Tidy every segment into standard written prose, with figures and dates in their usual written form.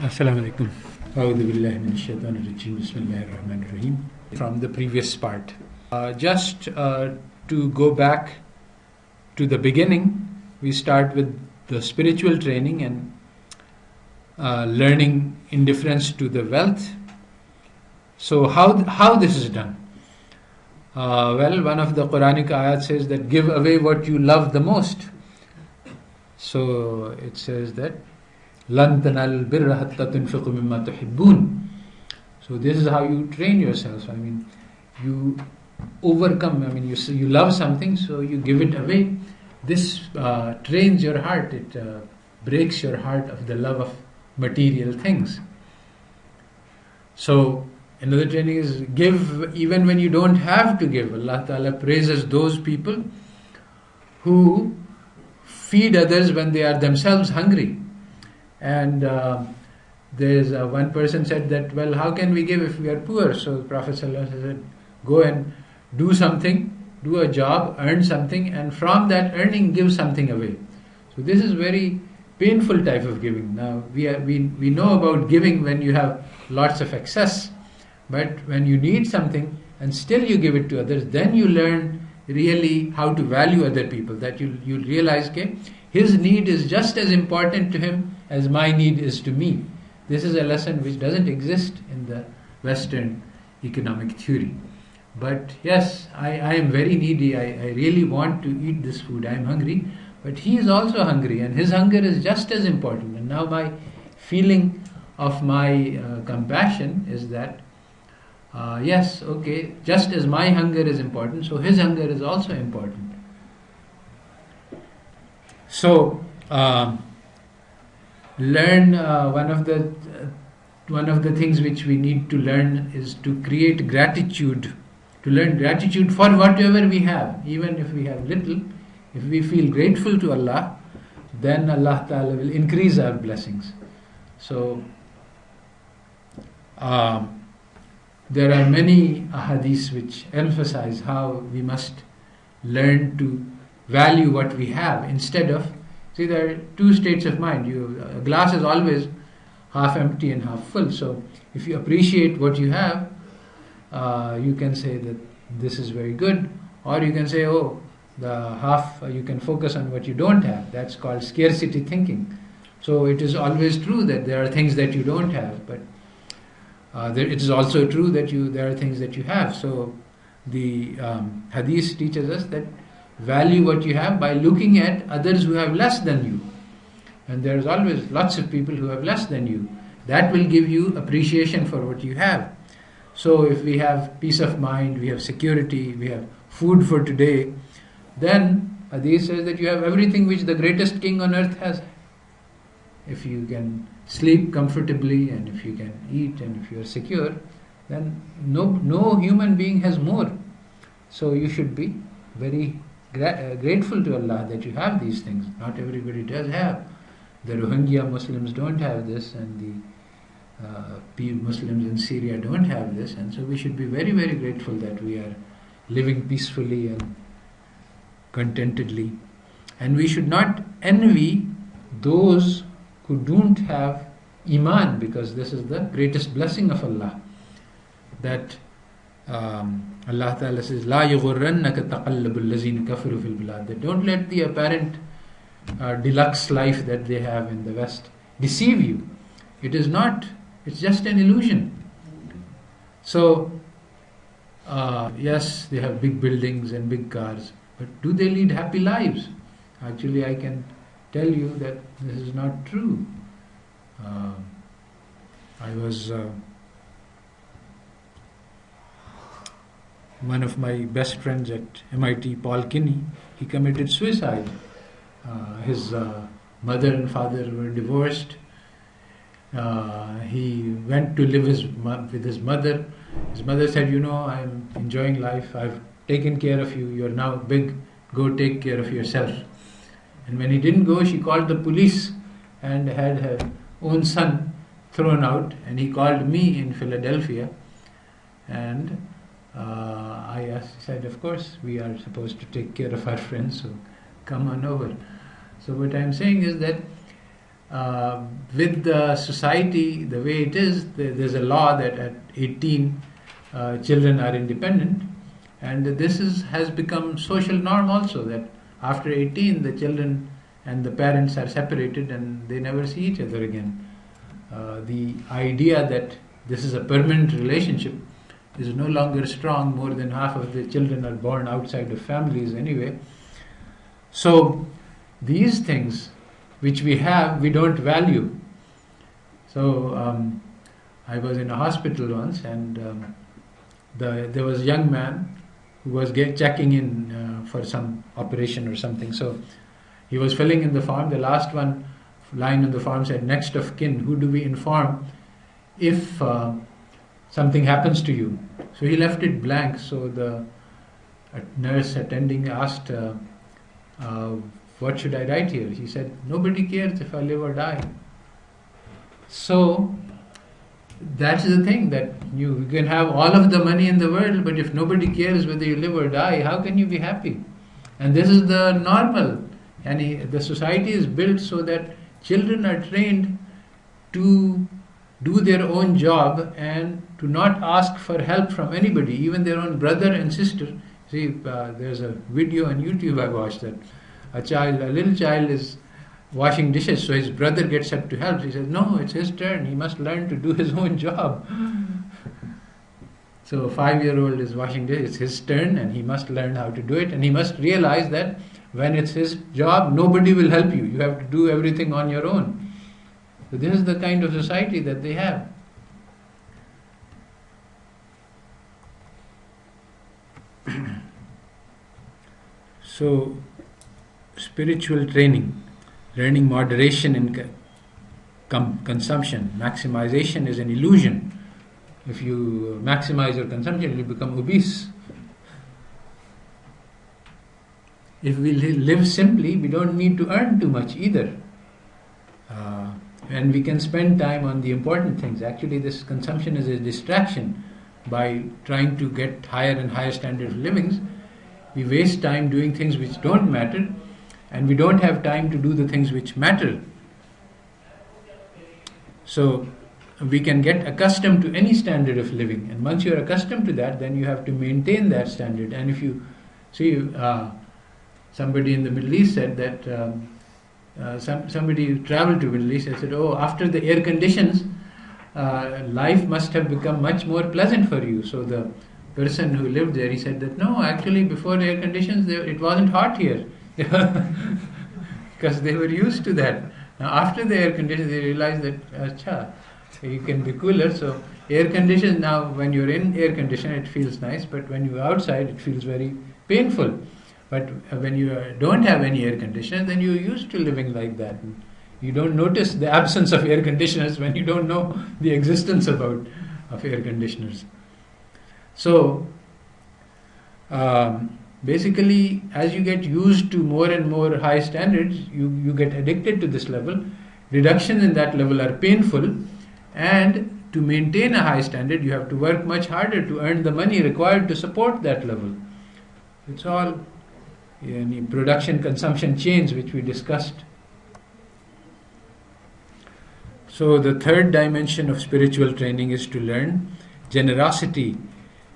Assalamu alaikum. A'udhu billahi minash shaitanir rajim. Bismillahir rahmanir rahim. From the previous part. Just to go back to the beginning, we start with the spiritual training and learning indifference to the wealth. So how this is done? Well, one of the Quranic ayat says that give away what you love the most. So it says that لَن تَنَالُوا الْبِرَّ حَتَّى تُنْفِقُوا مِمَّا تُحِبُّونَ. So this is how you train yourself. I mean, you overcome. I mean, you love something, so you give it away. This trains your heart. It breaks your heart of the love of material things. So another training is give even when you don't have to give. Allah Ta'ala praises those people who feed others when they are themselves hungry. And there's one person said that, well, how can we give if we are poor? So the Prophet ﷺ said, go and do something, do a job, earn something, and from that earning give something away. So this is very painful type of giving. Now we know about giving when you have lots of excess, but when you need something and still you give it to others, then you learn really how to value other people. That you realize, okay, his need is just as important to him as my need is to me. This is a lesson which doesn't exist in the Western economic theory. But yes, I am very needy. I really want to eat this food. I am hungry. But he is also hungry, and his hunger is just as important. And now my feeling of my compassion is that, yes, okay, just as my hunger is important, so his hunger is also important. So, learn one of the things which we need to learn is to create gratitude, to learn gratitude for whatever we have, even if we have little. If we feel grateful to Allah, then Allah Ta'ala will increase our blessings. So there are many ahadiths which emphasize how we must learn to value what we have instead of, see, there are two states of mind. A glass is always half empty and half full. So if you appreciate what you have, you can say that this is very good, or you can say, oh, the half, you can focus on what you don't have. That's called scarcity thinking. So it is always true that there are things that you don't have, but it is also true that there are things that you have. So the hadith teaches us that value what you have by looking at others who have less than you. And there's always lots of people who have less than you. That will give you appreciation for what you have. So if we have peace of mind, we have security, we have food for today, then hadith says that you have everything which the greatest king on earth has. If you can sleep comfortably, and if you can eat, and if you are secure, then no human being has more. So you should be very grateful to Allah that you have these things. Not everybody does have. The Rohingya Muslims don't have this, and the Muslims in Syria don't have this, and so we should be very, very grateful that we are living peacefully and contentedly. And we should not envy those who don't have Iman, because this is the greatest blessing of Allah. That Allah Ta'ala says, لا يغرنك تقلب الذين كفروا في البلاد. That don't let the apparent deluxe life that they have in the West deceive you. It is not. It's just an illusion. So, yes, they have big buildings and big cars, but do they lead happy lives? Actually, I can tell you that this is not true. I was one of my best friends at MIT, Paul Kinney, he committed suicide. His mother and father were divorced. He went to live with his mother. His mother said, I'm enjoying life. I've taken care of you. You're now big. Go take care of yourself. And when he didn't go, she called the police and had her own son thrown out. And he called me in Philadelphia. And I said, of course, we are supposed to take care of our friends, so come on over. So what I'm saying is that with the society the way it is, there's a law that at 18 children are independent, and has become social norm also, that after 18 the children and the parents are separated and they never see each other again. The idea that this is a permanent relationship is no longer strong. More than half of the children are born outside of families anyway. So these things which we have, we don't value. So I was in a hospital once, and there was a young man who was checking in for some operation or something. So he was filling in the form. The last line on the form said, "Next of kin, who do we inform if something happens to you?" So he left it blank. So the nurse attending asked, "What should I write here?" He said, "Nobody cares if I live or die." So that's the thing, that you can have all of the money in the world, but if nobody cares whether you live or die, how can you be happy? And this is the normal. And the society is built so that children are trained to do their own job and to not ask for help from anybody, even their own brother and sister. See, there's a video on YouTube I watched that a little child is washing dishes, so his brother gets up to help. He says, "No, it's his turn. He must learn to do his own job." So a 5-year-old is washing dishes. It's his turn, and he must learn how to do it. And he must realize that when it's his job, nobody will help you. You have to do everything on your own. So this is the kind of society that they have. So, spiritual training, learning moderation in consumption. Maximization is an illusion. If you maximize your consumption, you become obese. If we live simply, we don't need to earn too much either. And we can spend time on the important things. Actually, this consumption is a distraction. By trying to get higher and higher standard of livings, we waste time doing things which don't matter, and we don't have time to do the things which matter. So we can get accustomed to any standard of living, and once you're accustomed to that, then you have to maintain that standard. And if you see, somebody in the Middle East said that somebody who traveled to the Middle East said, "Oh, after the air conditions, life must have become much more pleasant for you." So the person who lived there, he said that, "No, actually before air conditions, it wasn't hot here." Because they were used to that. Now after the air conditions, they realized that, you can be cooler. So air conditions, now when you're in air conditioner, it feels nice, but when you're outside, it feels very painful. But when you don't have any air conditioner, then you're used to living like that. And you don't notice the absence of air conditioners when you don't know the existence of air conditioners. So basically, as you get used to more and more high standards, you get addicted to this level. Reductions in that level are painful, and to maintain a high standard, you have to work much harder to earn the money required to support that level. It's all in production consumption chains which we discussed. So the third dimension of spiritual training is to learn generosity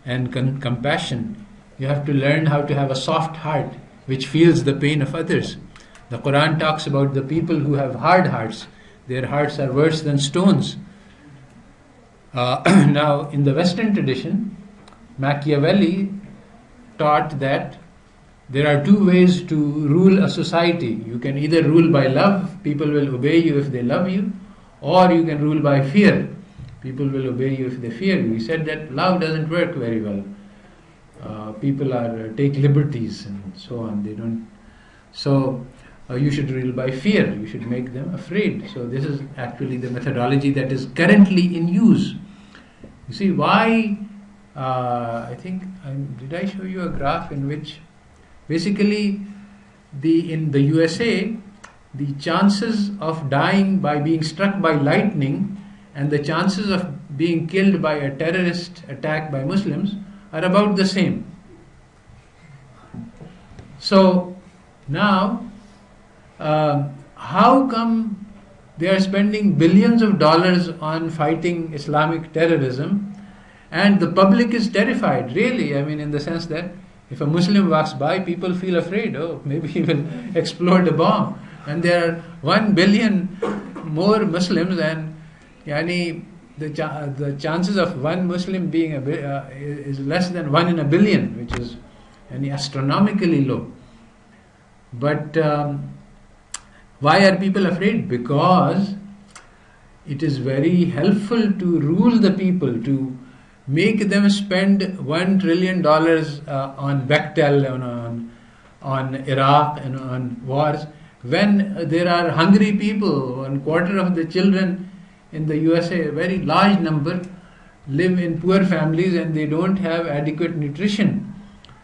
and compassion. You have to learn how to have a soft heart which feels the pain of others. The Quran talks about the people who have hard hearts. Their hearts are worse than stones. Now, in the Western tradition, Machiavelli taught that there are two ways to rule a society. You can either rule by love, people will obey you if they love you, or you can rule by fear. People will obey you if they fear you. He said that love doesn't work very well. People take liberties and so on. They don't. So you should rule by fear. You should make them afraid. So this is actually the methodology that is currently in use. You see why? I think did I show you a graph in which basically in the USA, the chances of dying by being struck by lightning and the chances of being killed by a terrorist attack by Muslims are about the same. So now, how come They are spending billions of dollars on fighting Islamic terrorism, and the public is terrified, really. I mean, in the sense that if a Muslim walks by, people feel afraid. Oh, maybe he will explode a bomb. And there are 1 billion more Muslims, and yani, the chances of one Muslim being is less than 1 in a billion, which is astronomically low. But why are people afraid? Because it is very helpful to rule the people, to make them spend $1 trillion on Bechtel, on Iraq, and on wars, when there are hungry people. 1/4 of the children in the USA, a very large number, live in poor families and they don't have adequate nutrition.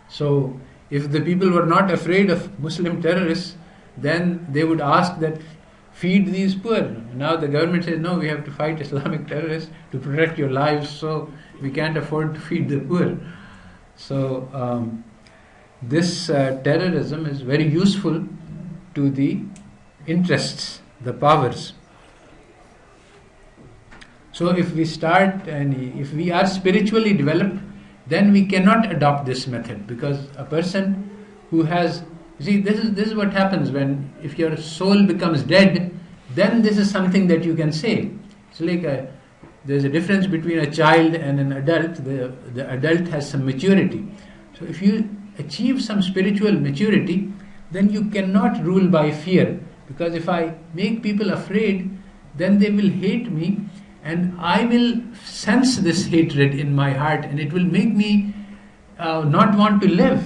So if the people were not afraid of Muslim terrorists, then they would ask that, feed these poor. Now the government says, no, we have to fight Islamic terrorists to protect your lives, so we can't afford to feed the poor. So this terrorism is very useful to the interests, the powers. So if we start, and if we are spiritually developed, then we cannot adopt this method, because a person who has, see, this is what happens if your soul becomes dead, then this is something that you can say. It's like there's a difference between a child and an adult. The adult has some maturity. So if you achieve some spiritual maturity, then you cannot rule by fear, because if I make people afraid, then they will hate me, and I will sense this hatred in my heart, and it will make me not want to live.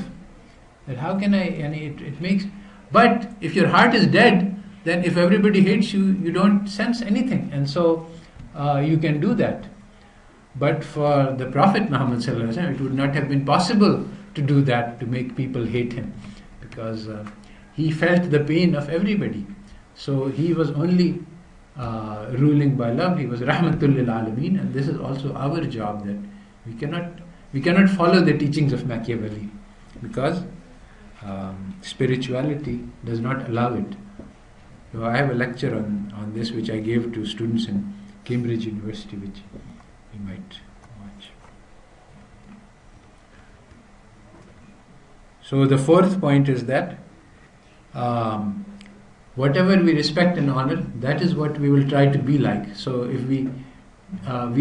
That how can I, and it makes, but if your heart is dead, then if everybody hates you, you don't sense anything, and so you can do that. But for the Prophet Muhammad sallallahu alaihi wasallam, it would not have been possible to do that, to make people hate him, because he felt the pain of everybody. So he was only ruling by love. He was rahmatul lil alameen, and this is also our job, that we cannot follow the teachings of Machiavelli, because spirituality does not allow it. So I have a lecture on this which I gave to students in Cambridge University, which you might watch. So the fourth point is that whatever we respect and honor, that is what we will try to be like. So if we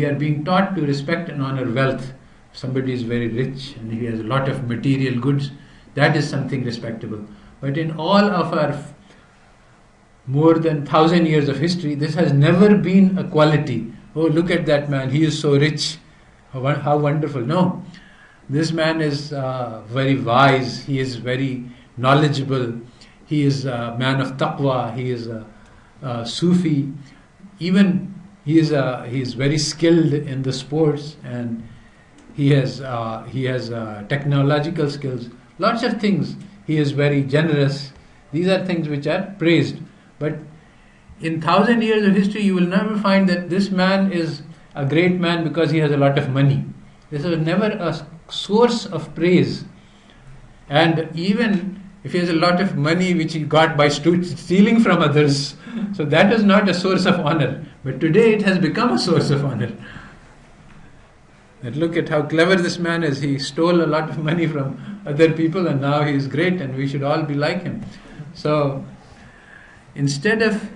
are being taught to respect and honor wealth, if somebody is very rich and he has a lot of material goods, that is something respectable. But in all of our more than 1,000 years of history, this has never been a quality. Oh, look at that man, he is so rich, how wonderful. No, this man is very wise, he is very knowledgeable, he is a man of taqwa, he is a Sufi, even he is very skilled in the sports, and he has technological skills, lots of things. He is very generous. These are things which are praised. But in 1,000 years of history, you will never find that this man is a great man because he has a lot of money. This was never a source of praise. And even if he has a lot of money which he got by stealing from others, so that is not a source of honor. But today it has become a source of honor. And look at how clever this man is. He stole a lot of money from other people, and now he is great, and we should all be like him. So instead of,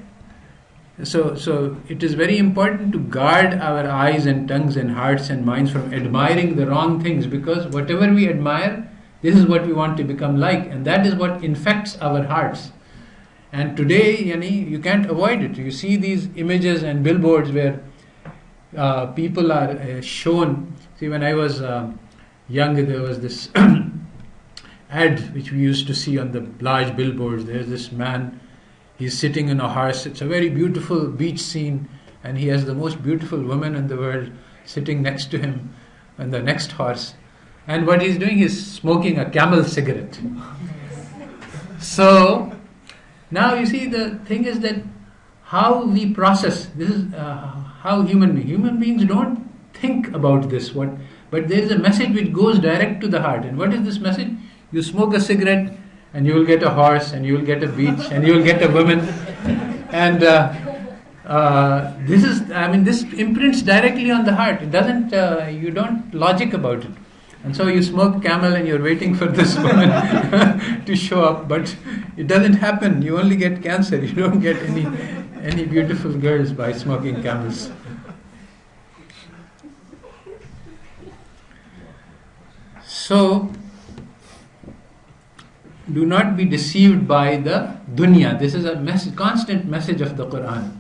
so it is very important to guard our eyes and tongues and hearts and minds from admiring the wrong things, because whatever we admire, this is what we want to become like, and that is what infects our hearts. And today, you can't avoid it. You see these images and billboards where people are shown. See, when I was young, there was this ad which we used to see on the large billboards. There's this man, he's sitting in a horse. It's a very beautiful beach scene, and he has the most beautiful woman in the world sitting next to him on the next horse. And what he's doing is smoking a Camel cigarette. So now you see, the thing is that how we process this is how human beings don't think about this. But there is a message which goes direct to the heart. And what is this message? You smoke a cigarette, and you will get a horse, and you will get a beach, and you will get a woman. And this imprints directly on the heart. It doesn't, you don't logic about it. And so you smoke Camel and you're waiting for this woman to show up, but it doesn't happen. You only get cancer. You don't get any beautiful girls by smoking Camels. So, do not be deceived by the dunya. This is a constant message of the Quran,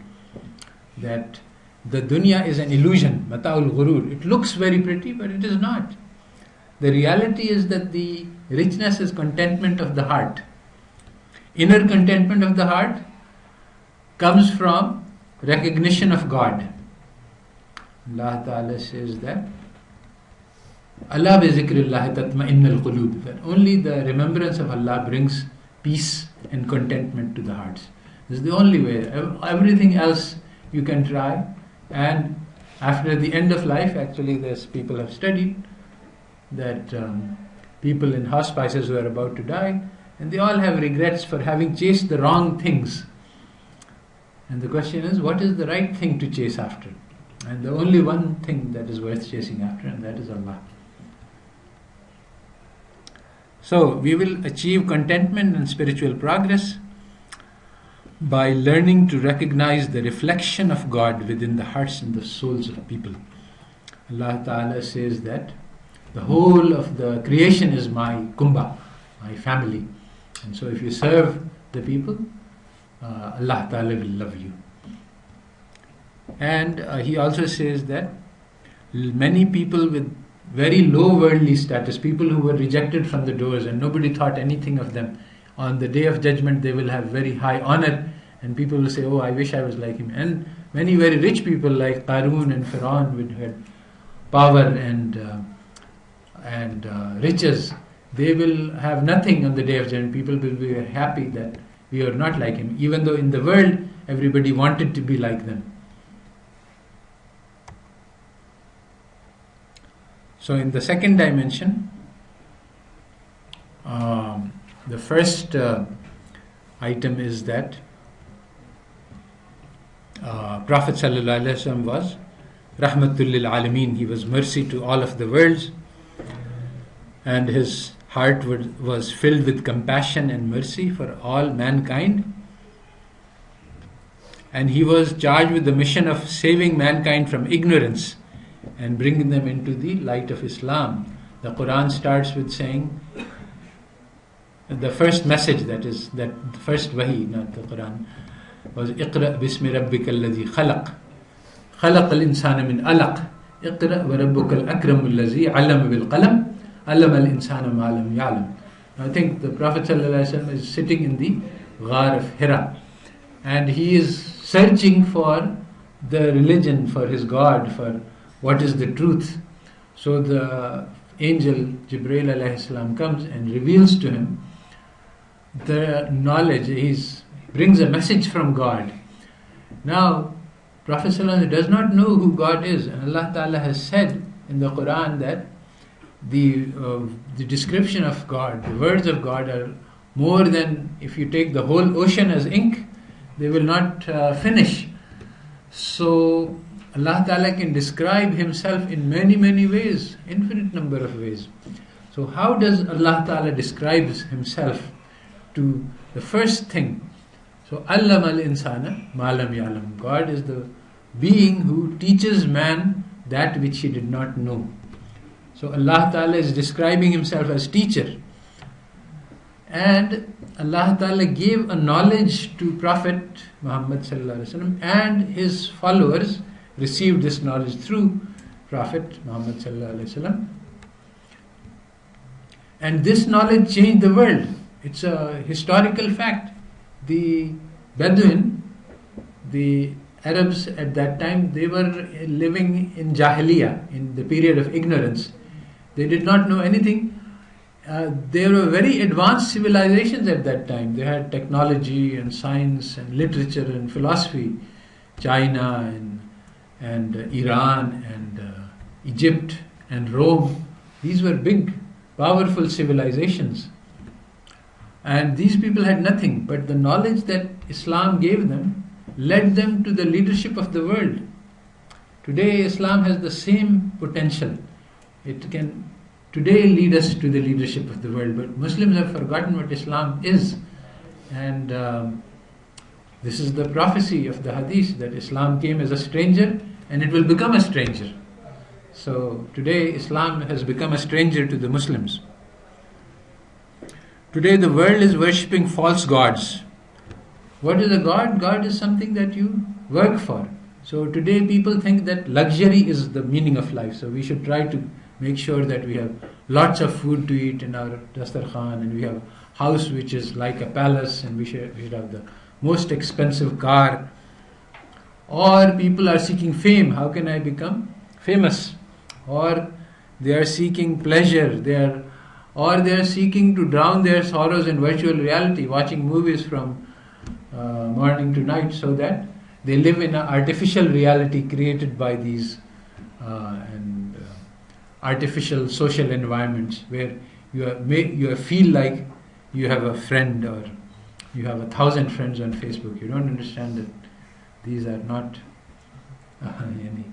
that the dunya is an illusion, mata'ul ghurur. It looks very pretty, but it is not. The reality is that the richness is contentment of the heart. Inner contentment of the heart comes from recognition of God. Allah Ta'ala says that Allah bi zikrillah tatma'innal qulub, that only the remembrance of Allah brings peace and contentment to the hearts. This is the only way. Everything else you can try, and after the end of life, actually there's people have studied that people in hospices who are about to die, and they all have regrets for having chased the wrong things. And the question is, what is the right thing to chase after? And the only one thing that is worth chasing after, and that is Allah. So we will achieve contentment and spiritual progress by learning to recognize the reflection of God within the hearts and the souls of people. Allah Ta'ala says that the whole of the creation is my kumbha, my family. And so if you serve the people, Allah Ta'ala will love you. And he also says that many people with very low worldly status, people who were rejected from the doors and nobody thought anything of them, on the day of judgment they will have very high honor, and people will say, oh, I wish I was like him. And many very rich people like Qarun and Pharaoh, which had power and riches, they will have nothing on the day of judgment. People will be happy that we are not like him, even though in the world everybody wanted to be like them. So in the second dimension, the first item is that Prophet ﷺ was Rahmatul lil Alameen. He was mercy to all of the worlds, and his heart was filled with compassion and mercy for all mankind. And he was charged with the mission of saving mankind from ignorance and bringing them into the light of Islam. The Quran starts with saying, the first message, that the first wahi, not the Quran, was Iqra bismi rabbika alladhi khalaq al-insana min alaq Iqra wa rabbuka al-akram alladhi allama bil qalam allama al-insana ma lam ya'lam. I think the Prophet ﷺ is sitting in the Ghar of Hira, and he is searching for the religion, for his God, for what is the truth. So the angel Jibreel alayhi salam comes and reveals to him the knowledge. He brings a message from God. Now Prophet ﷺ does not know who God is, and Allah Ta'ala has said in the Quran that the description of God, the words of God, are more than, if you take the whole ocean as ink, they will not finish. So Allah Ta'ala can describe himself in many, many ways, infinite number of ways. So how does Allah Ta'ala describe himself? To the first thing, so Allama al-insana ma lam ya'lam. God is the being who teaches man that which he did not know. So Allah Ta'ala is describing himself as teacher. And Allah Ta'ala gave a knowledge to Prophet Muhammad sallallahu alaihi wasallam, and his followers received this knowledge through Prophet Muhammad sallallahu alaihi wasallam. And this knowledge changed the world. It's a historical fact. The Bedouin, the Arabs at that time, they were living in Jahiliyyah, in the period of ignorance. They did not know anything. There were very advanced civilizations at that time. They had technology and science and literature and philosophy. China and Iran and Egypt and Rome. These were big, powerful civilizations. And these people had nothing, but the knowledge that Islam gave them led them to the leadership of the world. Today Islam has the same potential. It can today lead us to the leadership of the world, but Muslims have forgotten what Islam is. And this is the prophecy of the hadith, that Islam came as a stranger and it will become a stranger. So today Islam has become a stranger to the Muslims. Today the world is worshipping false gods. What is a god? God is something that you work for. So today people think that luxury is the meaning of life. So we should try to make sure that we have lots of food to eat in our dastarkhan, and we have a house which is like a palace, and we should have the most expensive car. Or people are seeking fame. How can I become famous? Or they are seeking pleasure. They are seeking to drown their sorrows in virtual reality, watching movies from morning to night, so that they live in an artificial reality created by these artificial social environments, where you feel like you have a friend, or you have 1,000 friends on Facebook. You don't understand that these are not any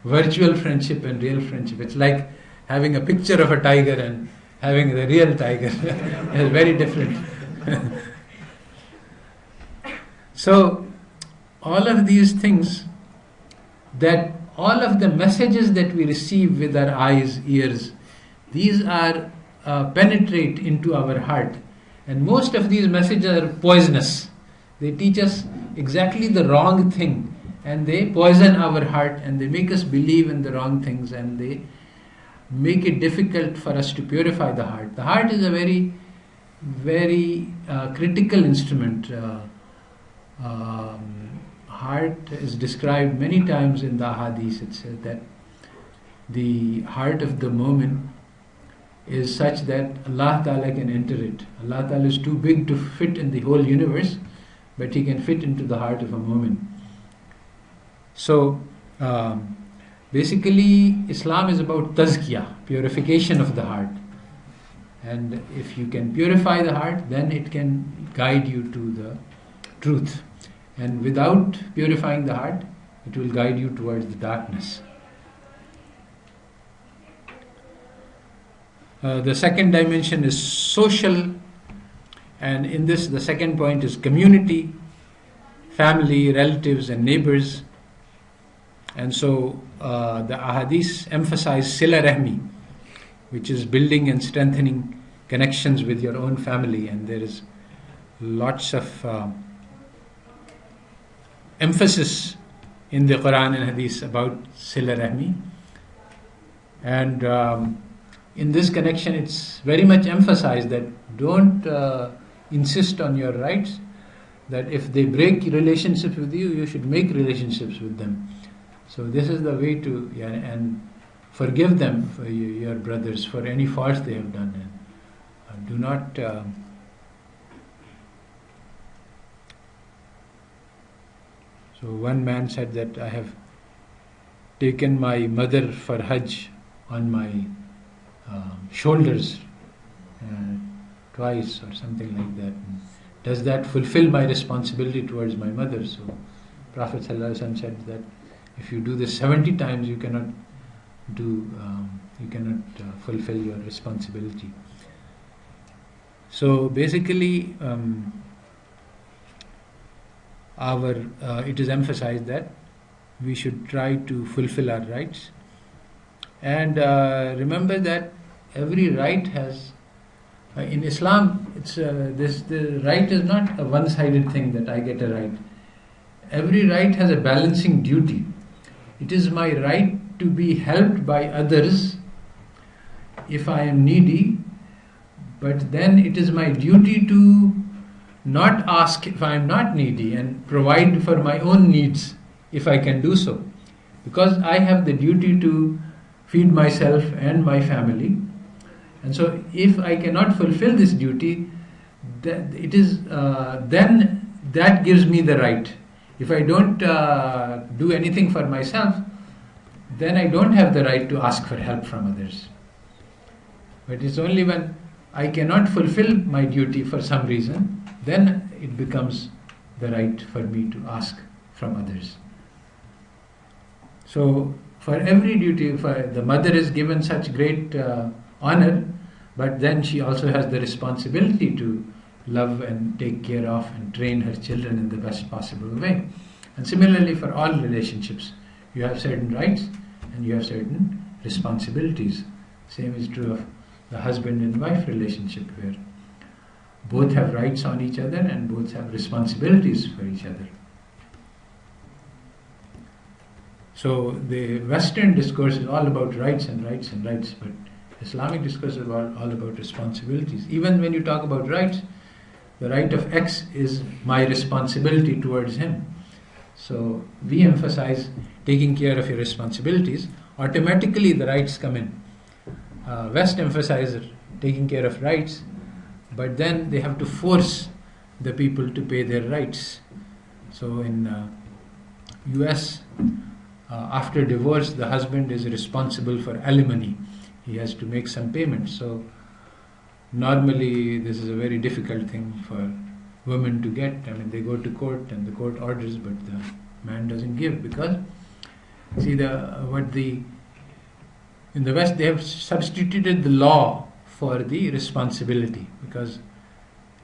virtual friendship and real friendship. It's like having a picture of a tiger and having the real tiger. It's very different. So all of these things, that all of the messages that we receive with our eyes, ears, these are penetrate into our heart, and most of these messages are poisonous. They teach us exactly the wrong thing, and they poison our heart, and they make us believe in the wrong things, and they make it difficult for us to purify the heart. The heart is a very, very critical instrument. Heart is described many times in the hadith. It says that the heart of the mu'min is such that Allah Ta'ala can enter it. Allah Ta'ala is too big to fit in the whole universe, but He can fit into the heart of a mu'min. So basically Islam is about tazkiyah, purification of the heart. And if you can purify the heart, then it can guide you to the truth. And without purifying the heart, it will guide you towards the darkness. The second dimension is social, and in this the second point is community, family, relatives and neighbors. And so the ahadith emphasize sila rahmi, which is building and strengthening connections with your own family, and there is lots of emphasis in the Quran and Hadith about Sila Rahmi. And in this connection, it's very much emphasized that don't insist on your rights, that if they break relationships with you, you should make relationships with them. So this is the way to, and forgive them, for your brothers, for any faults they have done. And do not so one man said that I have taken my mother for Hajj on my shoulders twice or something like that. Does that fulfill my responsibility towards my mother? So Prophet ﷺ said that if you do this 70 times, you cannot fulfill your responsibility. So basically, it is emphasized that we should try to fulfill our rights, and remember that every right has in Islam, the right is not a one-sided thing that I get a right. Every right has a balancing duty. It is my right to be helped by others if I am needy, but then it is my duty to not ask if I am not needy and provide for my own needs if I can do so. Because I have the duty to feed myself and my family. And so if I cannot fulfill this duty, then that gives me the right. If I don't do anything for myself, then I don't have the right to ask for help from others. But it's only when I cannot fulfill my duty for some reason, then it becomes the right for me to ask from others. So for every duty, the mother is given such great honor, but then she also has the responsibility to love and take care of and train her children in the best possible way. And similarly for all relationships, you have certain rights and you have certain responsibilities. Same is true of the husband and wife relationship, where both have rights on each other and both have responsibilities for each other. So the Western discourse is all about rights and rights and rights, but Islamic discourse is all about responsibilities. Even when you talk about rights, the right of X is my responsibility towards him. So we emphasize taking care of your responsibilities. Automatically the rights come in. West emphasizes taking care of rights, but then they have to force the people to pay their rights. So in US, after divorce, the husband is responsible for alimony. He has to make some payments. So normally this is a very difficult thing for women to get. I mean, they go to court and the court orders, but the man doesn't give, because see in the West they have substituted the law for the responsibility, because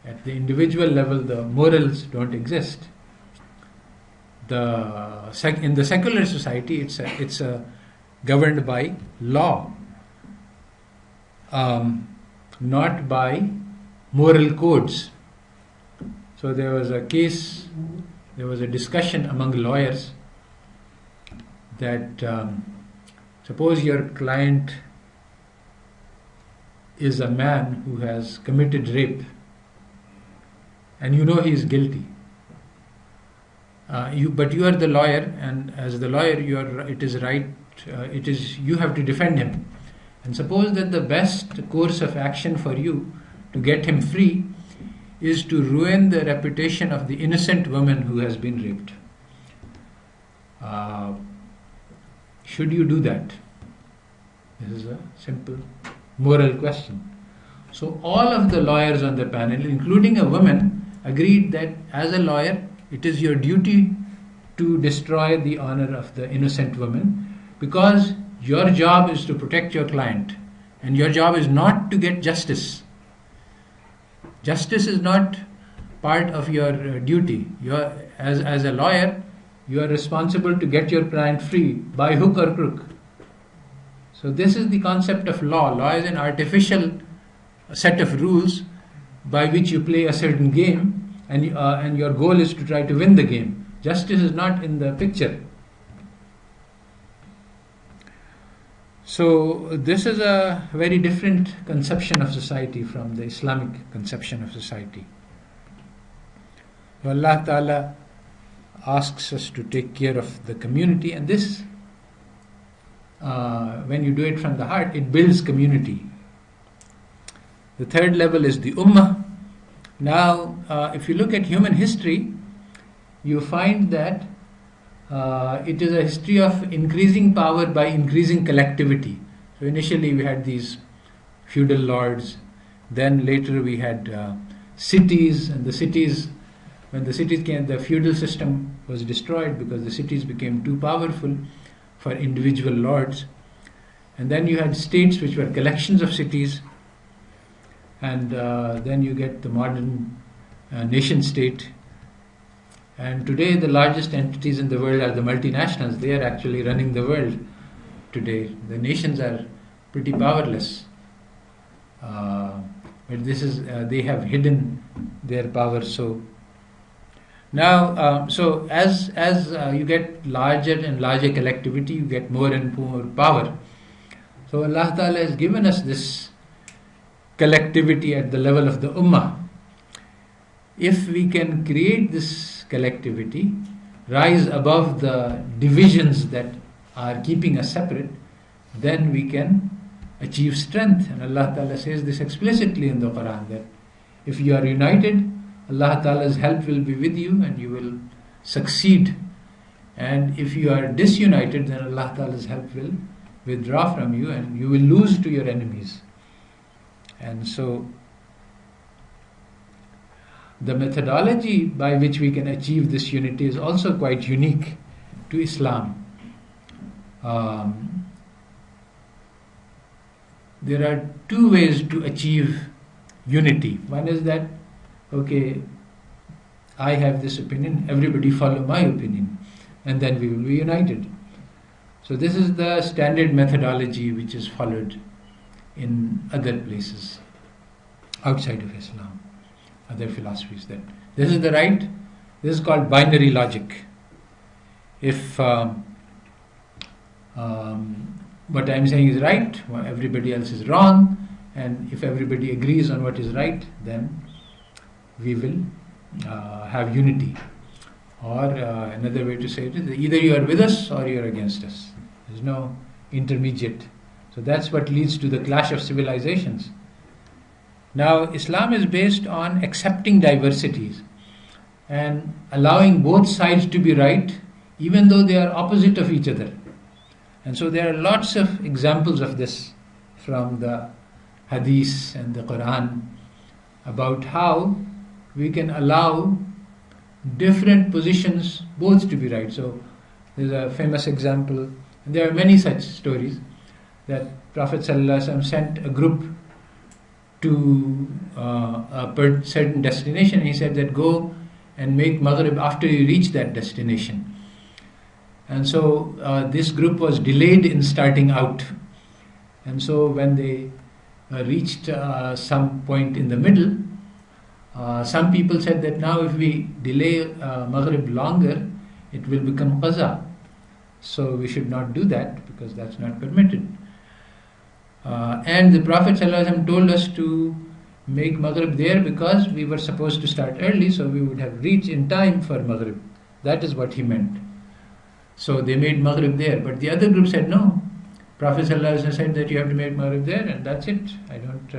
at the individual level the morals don't exist. In the secular society it's governed by law, not by moral codes. So there was a discussion among lawyers that suppose your client is a man who has committed rape and you know he is guilty. But you are the lawyer, and as the lawyer you have to defend him. And suppose that the best course of action for you to get him free is to ruin the reputation of the innocent woman who has been raped. Should you do that? This is a simple moral question. So all of the lawyers on the panel, including a woman, agreed that as a lawyer it is your duty to destroy the honor of the innocent woman, because your job is to protect your client and your job is not to get justice. Justice is not part of your duty. As a lawyer, you are responsible to get your client free by hook or crook. So this is the concept of law. Law is an artificial set of rules by which you play a certain game, and your goal is to try to win the game. Justice is not in the picture. So this is a very different conception of society from the Islamic conception of society. Allah Ta'ala asks us to take care of the community, and this, when you do it from the heart, it builds community. The third level is the Ummah. Now, if you look at human history, you find that it is a history of increasing power by increasing collectivity. So initially we had these feudal lords, then later we had cities, and when the cities came, the feudal system was destroyed because the cities became too powerful for individual lords. And then you had states, which were collections of cities, and then you get the modern nation state. And today the largest entities in the world are the multinationals. They are actually running the world today. The nations are pretty powerless. But they have hidden their power. So now, as you get larger and larger collectivity, you get more and more power. So Allah Ta'ala has given us this collectivity at the level of the Ummah. If we can create this collectivity, rise above the divisions that are keeping us separate, then we can achieve strength. And Allah Ta'ala says this explicitly in the Quran, that if you are united, Allah Ta'ala's help will be with you and you will succeed. And if you are disunited, then Allah Ta'ala's help will withdraw from you and you will lose to your enemies. And so the methodology by which we can achieve this unity is also quite unique to Islam. There are two ways to achieve unity. One is that, okay, I have this opinion, everybody follow my opinion, and then we will be united. So this is the standard methodology which is followed in other places outside of Islam, other philosophies, that this is the right, this is called binary logic. If what I am saying is right, everybody else is wrong, and if everybody agrees on what is right, then we will have unity. Or another way to say it is, either you are with us or you are against us. There is no intermediate. So that's what leads to the clash of civilizations. Now, Islam is based on accepting diversities and allowing both sides to be right, even though they are opposite of each other. And so there are lots of examples of this from the Hadith and the Quran about how we can allow different positions both to be right. So there's a famous example, and there are many such stories, that Prophet ﷺ sent a group to a certain destination. He said that go and make Maghrib after you reach that destination. And so this group was delayed in starting out. And so when they reached some point in the middle, some people said that now if we delay Maghrib longer, it will become qaza. So we should not do that because that's not permitted. And the Prophet ﷺ told us to make Maghrib there because we were supposed to start early, so we would have reached in time for Maghrib. That is what he meant. So they made Maghrib there. But the other group said no. Prophet ﷺ said that you have to make Maghrib there, and that's it. I don't.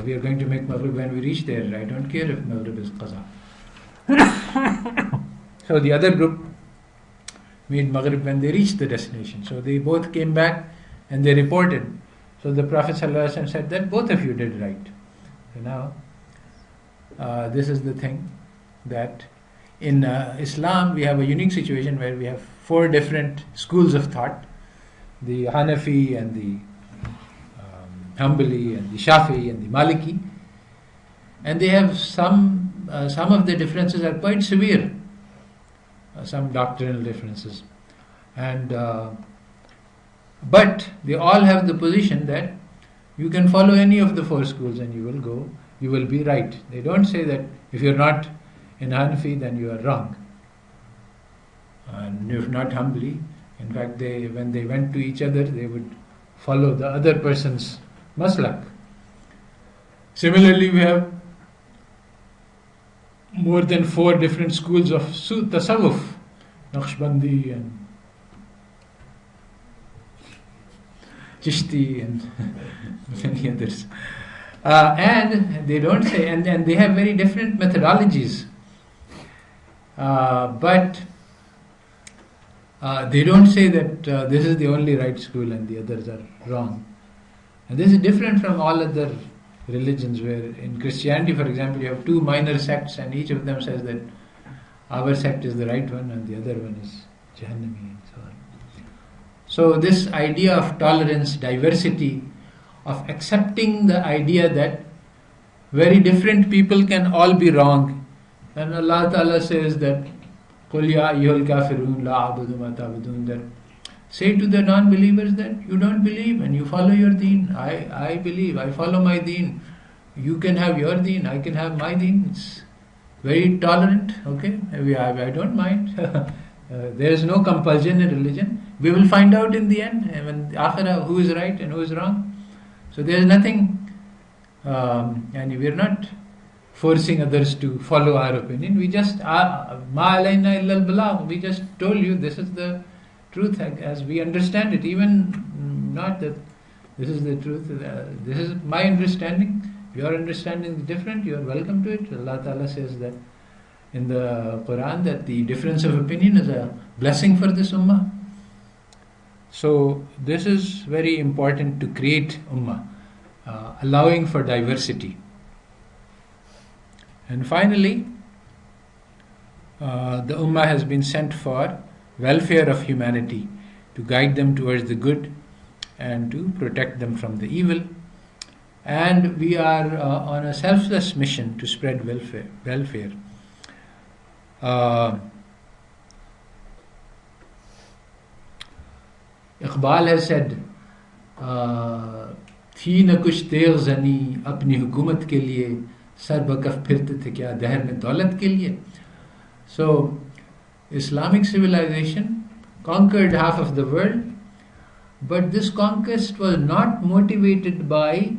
We are going to make Maghrib when we reach there. I don't care if Maghrib is qaza. So the other group made Maghrib when they reached the destination. So they both came back and they reported. So the Prophet ﷺ said that both of you did right. So now, this is the thing, that in Islam we have a unique situation where we have four different schools of thought: the Hanafi and the Hanbali and the Shafi'i and the Maliki, and they have some of the differences are quite severe, some doctrinal differences, and but they all have the position that you can follow any of the four schools and you will be right. They don't say that if you're not in Hanafi then you are wrong, and if not Hanbali. In fact, when they went to each other, they would follow the other person's maslak. Similarly, we have more than four different schools of tasawwuf, Naqshbandi and Chishti and many others. And they don't say, and they have very different methodologies. But they don't say that this is the only right school and the others are wrong. And this is different from all other religions, where in Christianity, for example, you have two minor sects and each of them says that our sect is the right one and the other one is Jahannami and so on. So this idea of tolerance, diversity, of accepting the idea that very different people can all be wrong. And Allah Ta'ala says that قُلْ يَا أَيُّهَا الْكَافِرُونَ لَا أَعْبُدُ مَا تَعْبُدُونَ, that say to the non-believers that you don't believe and you follow your deen. I believe, I follow my deen. You can have your deen, I can have my deen. It's very tolerant, okay? I don't mind. There is no compulsion in religion. We will find out in the end, when akhirah, who is right and who is wrong. So there is nothing, and we are not forcing others to follow our opinion. We just, ma alayna illa al-balagh. We just told you this is the truth as we understand it. Even not that this is the truth. This is my understanding. Your understanding is different. You are welcome to it. Allah Ta'ala says that in the Quran that the difference of opinion is a blessing for this ummah. So this is very important to create ummah, allowing for diversity. And finally, the Ummah has been sent for welfare of humanity, to guide them towards the good and to protect them from the evil. And we are on a selfless mission to spread welfare. Iqbal has said, थी न कुछ तेग ज़नी अपनी हुकूमत के लिए, sir बकफ फिरते थे क्या दहर में दौलत के लिए. So Islamic civilization conquered half of the world, but this conquest was not motivated by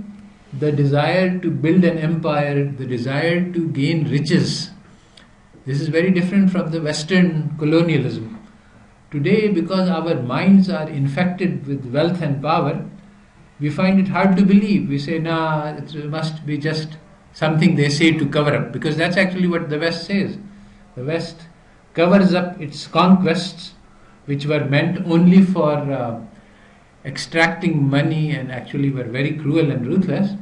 the desire to build an empire, the desire to gain riches. This is very different from the Western colonialism. Today, because our minds are infected with wealth and power, we find it hard to believe. We say, nah, it must be just something they say to cover up, because that's actually what the West says. The West covers up its conquests, which were meant only for extracting money and actually were very cruel and ruthless.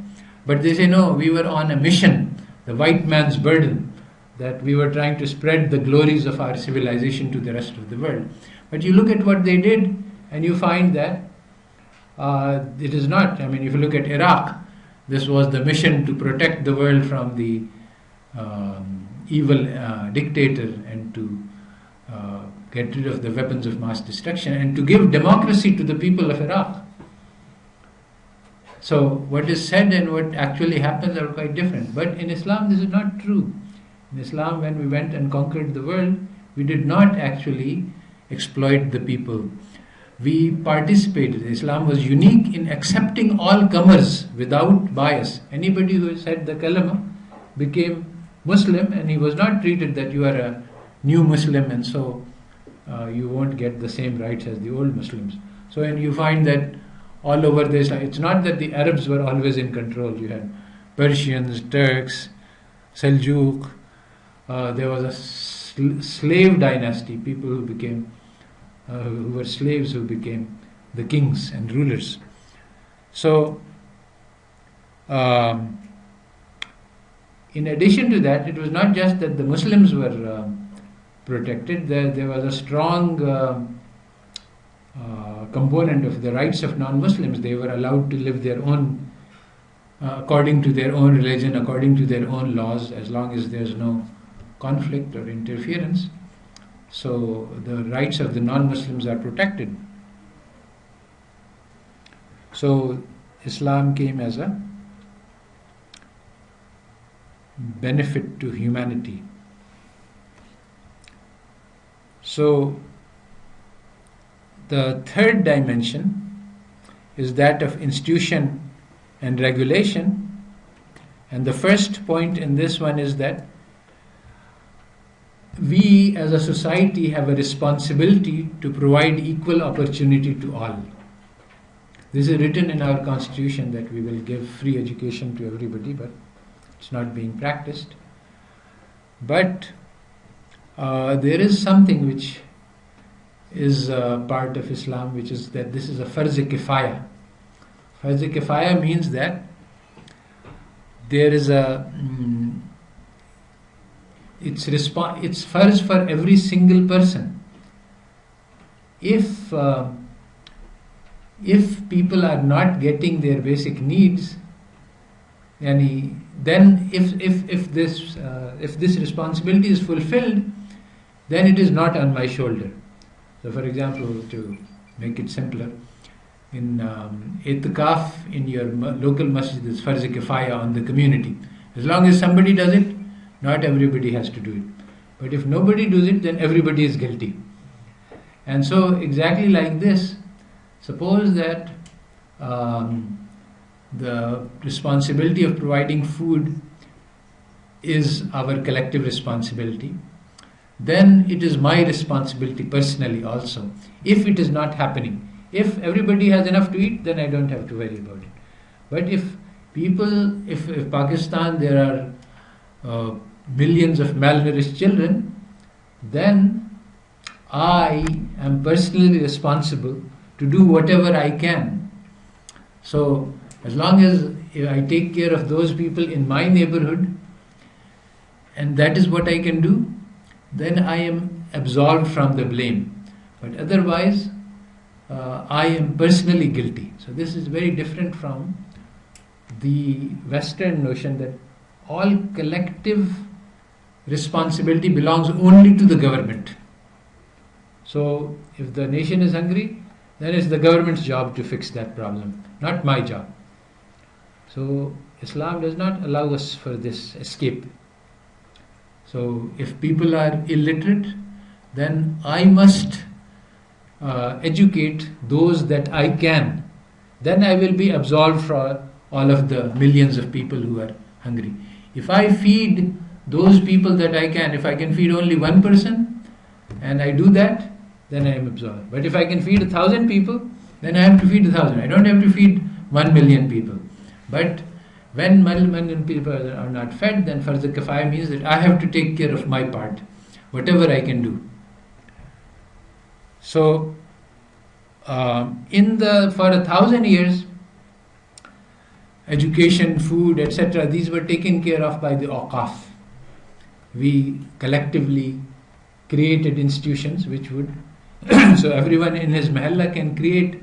But they say, no, we were on a mission, the white man's burden, that we were trying to spread the glories of our civilization to the rest of the world. But you look at what they did, and you find that it is not. I mean, if you look at Iraq, this was the mission to protect the world from the evil dictator and to get rid of the weapons of mass destruction and to give democracy to the people of Iraq. So what is said and what actually happens are quite different. But in Islam, this is not true. In Islam, when we went and conquered the world, we did not actually exploit the people. We participated. Islam was unique in accepting all comers without bias. Anybody who said the kalama became Muslim, and he was not treated that you are a new Muslim and so you won't get the same rights as the old Muslims. So and you find that all over this, it's not that the Arabs were always in control. You had Persians, Turks, Seljuk. There was a slave dynasty, people who became who were slaves who became the kings and rulers. So in addition to that, it was not just that the Muslims were protected. There was a strong component of the rights of non-Muslims. They were allowed to live their own according to their own religion, according to their own laws, as long as there's no conflict or interference. So the rights of the non-Muslims are protected. So Islam came as a benefit to humanity. So the third dimension is that of institution and regulation. And the first point in this one is that we as a society have a responsibility to provide equal opportunity to all. This is written in our constitution that we will give free education to everybody, but it's not being practiced. But there is something which is part of Islam, which is that this is a farz-e-kifaya. Farz-e-kifaya means that there is a it's farz for every single person. If people are not getting their basic needs, then if this responsibility is fulfilled, then it is not on my shoulder. So, for example, to make it simpler, in itikaf in your local masjid is farz-e-kifaya on the community. As long as somebody does it, not everybody has to do it. But if nobody does it, then everybody is guilty. And so, exactly like this, suppose that the responsibility of providing food is our collective responsibility, then it is my responsibility personally also. If it is not happening, if everybody has enough to eat, then I don't have to worry about it. But if Pakistan there are millions of malnourished children, then I am personally responsible to do whatever I can. So as long as I take care of those people in my neighborhood, and that is what I can do, then I am absolved from the blame. But otherwise, I am personally guilty. So this is very different from the Western notion that all collective responsibility belongs only to the government. So if the nation is hungry, then it's the government's job to fix that problem, not my job. So Islam does not allow us for this escape. So if people are illiterate, then I must educate those that I can. Then I will be absolved from all of the millions of people who are hungry. If I feed those people that I can, if I can feed only one person and I do that, then I am absolved. But if I can feed 1,000 people, then I have to feed 1,000. I don't have to feed 1 million people. But when 1 million people are not fed, then Farz Kifaya means that I have to take care of my part, whatever I can do. So, for 1,000 years, education, food, etc., these were taken care of by the awqaf. We collectively created institutions which would, so everyone in his mahalla can create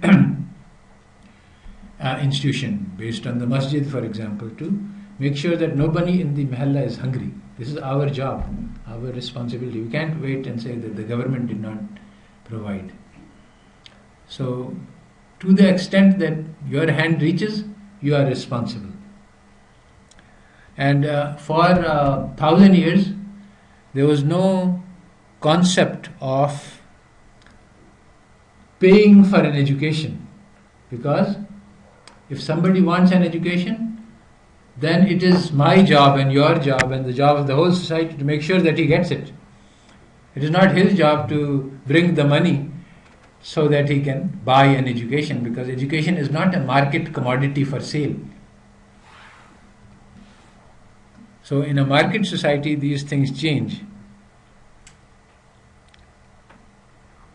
institution based on the masjid, for example, to make sure that nobody in the mahalla is hungry. This is our job, our responsibility. We can't wait and say that the government did not provide. So, to the extent that your hand reaches, you are responsible. And for 1,000 years, there was no concept of paying for an education, because if somebody wants an education, then it is my job and your job and the job of the whole society to make sure that he gets it. It is not his job to bring the money so that he can buy an education, because education is not a market commodity for sale. So in a market society, these things change.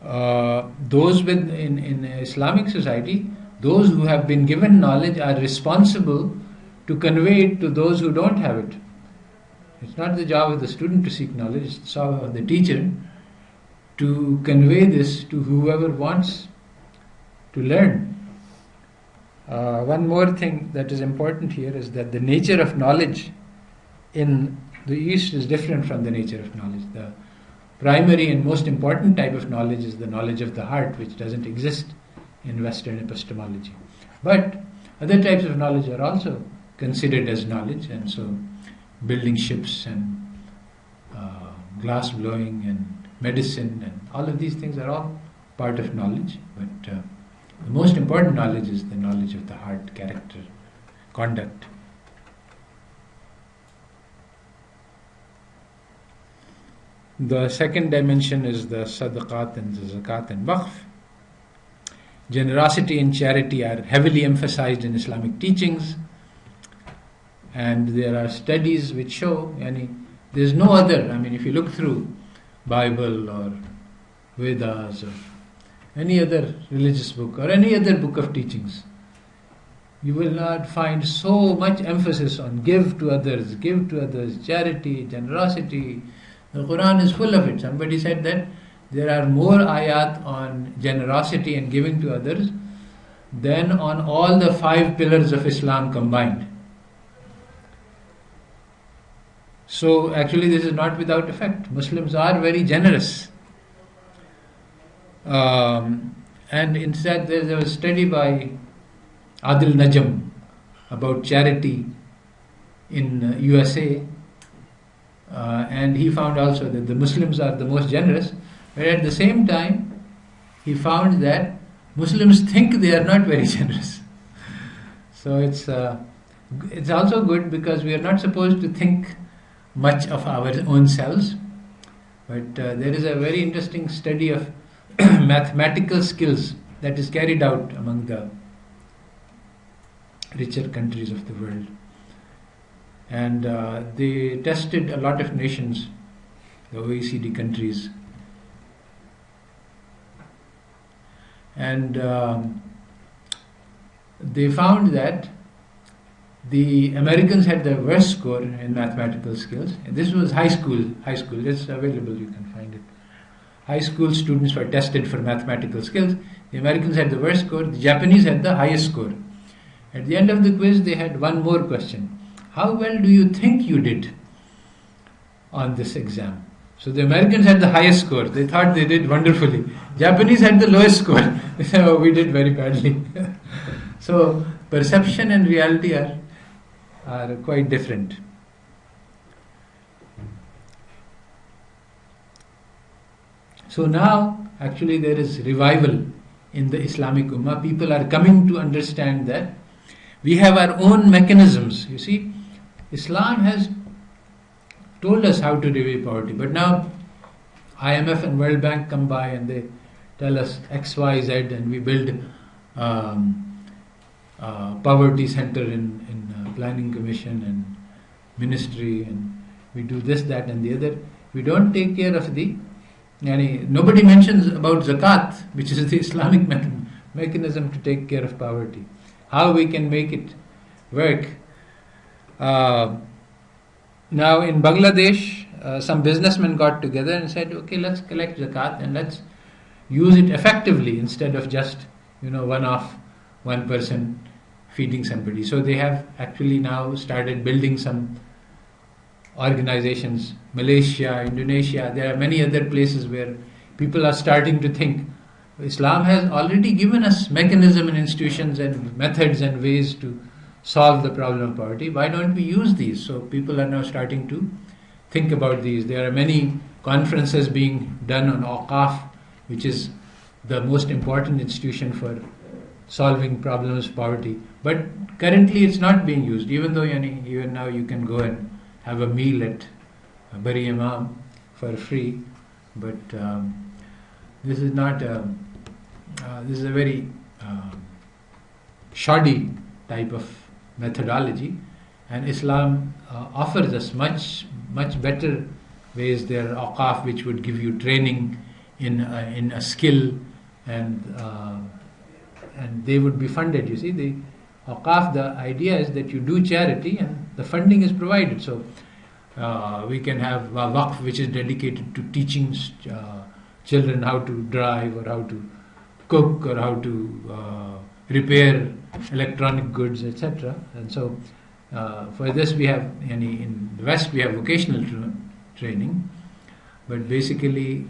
In Islamic society, those who have been given knowledge are responsible to convey it to those who don't have it. It's not the job of the student to seek knowledge, it's the job of the teacher to convey this to whoever wants to learn. One more thing that is important here is that the nature of knowledge in the East is different from the nature of knowledge. The primary and most important type of knowledge is the knowledge of the heart, which doesn't exist in Western epistemology. But other types of knowledge are also considered as knowledge, and so building ships and glass blowing and medicine and all of these things are all part of knowledge. But the most important knowledge is the knowledge of the heart, character, conduct. The second dimension is the sadaqat and the zakat and waqf. Generosity and charity are heavily emphasized in Islamic teachings, and there are studies which show, there's no other, if you look through Bible or Vedas or any other religious book or any other book of teachings, you will not find so much emphasis on give to others, charity, generosity. The Quran is full of it. Somebody said that there are more ayat on generosity and giving to others than on all the 5 pillars of Islam combined. So actually this is not without effect. Muslims are very generous. And instead there was a study by Adil Najam about charity in USA, and he found also that the Muslims are the most generous, but at the same time he found that Muslims think they are not very generous. So it's also good, because we are not supposed to think much of our own selves, but there is a very interesting study of mathematical skills that is carried out among the richer countries of the world, and they tested a lot of nations, the OECD countries, and they found that The Americans had the worst score in mathematical skills. This was high school. It's available, you can find it. High school students were tested for mathematical skills. The Americans had the worst score. The Japanese had the highest score. At the end of the quiz, they had one more question. How well do you think you did on this exam? So the Americans had the highest score. They thought they did wonderfully. Japanese had the lowest score. They said, oh, we did very badly. So perception and reality are quite different. So now, actually, there is revival in the Islamic Ummah. People are coming to understand that we have our own mechanisms. You see, Islam has told us how to relieve poverty, but now IMF and World Bank come by and they tell us X, Y, Z, and we build poverty center in planning commission and ministry, and we do this, that, and the other. We don't take care of nobody mentions about zakat, which is the Islamic mechanism to take care of poverty. How we can make it work. Now in Bangladesh, some businessmen got together and said, okay, let's collect zakat and let's use it effectively instead of just, one person feeding somebody. So they have actually now started building some organizations. Malaysia, Indonesia, there are many other places where people are starting to think Islam has already given us mechanism and institutions and methods and ways to solve the problem of poverty. Why don't we use these? So people are now starting to think about these. There are many conferences being done on Awqaf, which is the most important institution for solving problems of poverty. But currently it's not being used, even though even now you can go and have a meal at Bari Imam for free. But this is not this is a very shoddy type of methodology, and Islam offers us much better ways. There are awqaf which would give you training in a skill, and they would be funded. You see, the awqaf, the idea is that you do charity and the funding is provided. So we can have a waqf which is dedicated to teaching children how to drive or how to cook or how to repair electronic goods, etc. And so for this we have, in the West we have vocational training, but basically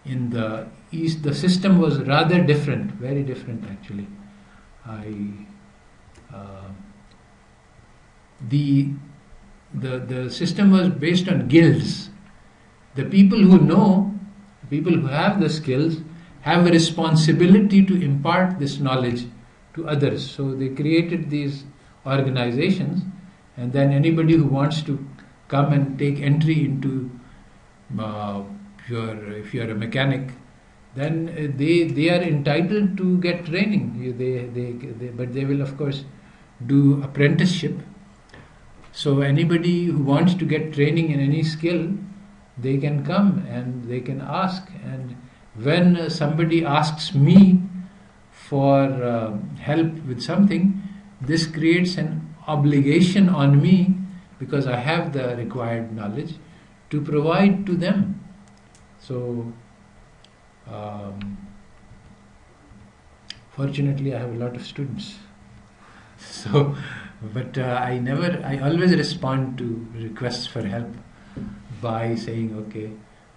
in the East the system was rather different, very different actually. The system was based on guilds. The people who know, people who have the skills, have a responsibility to impart this knowledge to others. So they created these organizations, and then anybody who wants to come and take entry into, if you're a mechanic, then they are entitled to get training. But they will of course do apprenticeship. So anybody who wants to get training in any skill, they can come and they can ask. And when somebody asks me for help with something, this creates an obligation on me, because I have the required knowledge, to provide to them. So fortunately I have a lot of students. So, but I always respond to requests for help by saying, okay,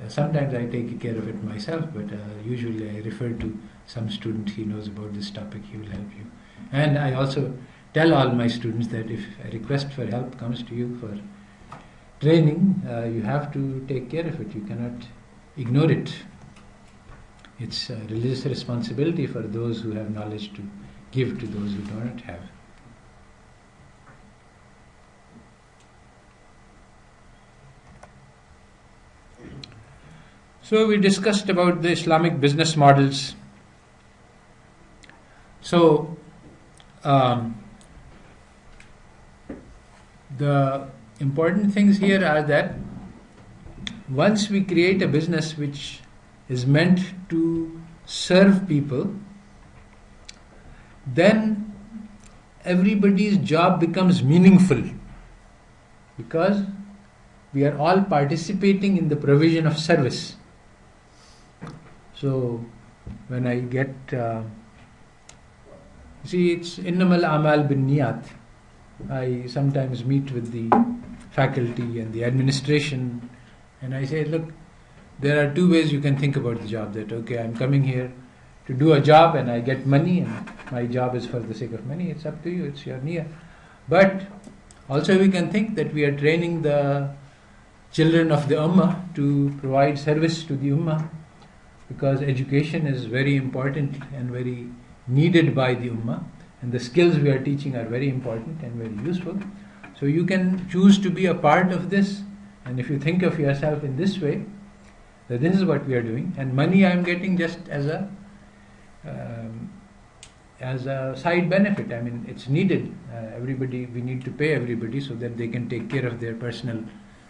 sometimes I take care of it myself, but usually I refer to some student, he knows about this topic, he will help you. And I also tell all my students that if a request for help comes to you for training, you have to take care of it, you cannot ignore it. It's a religious responsibility for those who have knowledge to give to those who do not have. So we discussed about the Islamic business models. So the important things here are that once we create a business which is meant to serve people, then everybody's job becomes meaningful, because we are all participating in the provision of service. So when I get, see, it's innamal amal bin niyat. I sometimes meet with the faculty and the administration, and I say, look, there are two ways you can think about the job. That, okay, I'm coming here to do a job and I get money, and my job is for the sake of money. It's up to you, it's your niyyah. But also we can think that we are training the children of the ummah to provide service to the ummah, because education is very important and very needed by the ummah, and the skills we are teaching are very important and very useful. So you can choose to be a part of this, and if you think of yourself in this way, that this is what we are doing, and money I am getting just as a side benefit. I mean, it's needed. Everybody, we need to pay everybody so that they can take care of their personal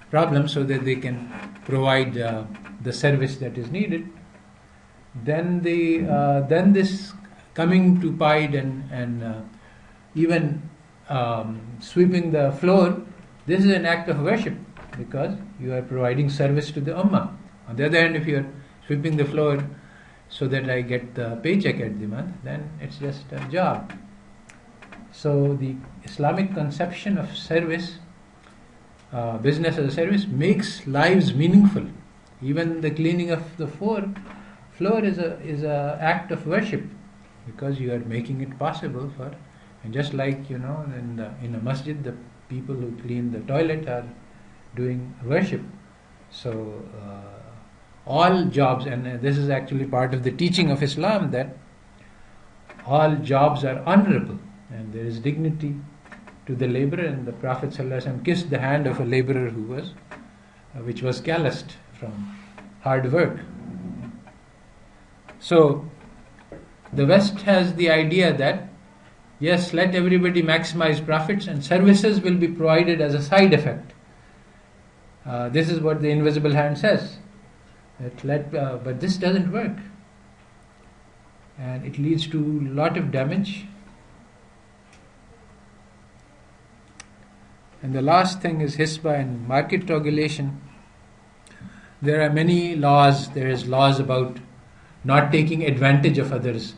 problems, so that they can provide the service that is needed. Then this coming to Pied and even sweeping the floor, this is an act of worship, because you are providing service to the ummah. On the other hand, if you are sweeping the floor so that I get the paycheck at the month, then it's just a job. So the Islamic conception of service, business as a service, makes lives meaningful. Even the cleaning of the floor is a act of worship, because you are making it possible for, and just like in a masjid, the people who clean the toilet are doing worship. So all jobs, and this is actually part of the teaching of Islam, that all jobs are honorable and there is dignity to the laborer. And the Prophet ﷺ kissed the hand of a laborer which was calloused from hard work. So the West has the idea that, yes, let everybody maximize profits and services will be provided as a side effect. This is what the invisible hand says. But this doesn't work, and it leads to a lot of damage. And the last thing is hisba and market regulation. There are many laws. There is laws about not taking advantage of others,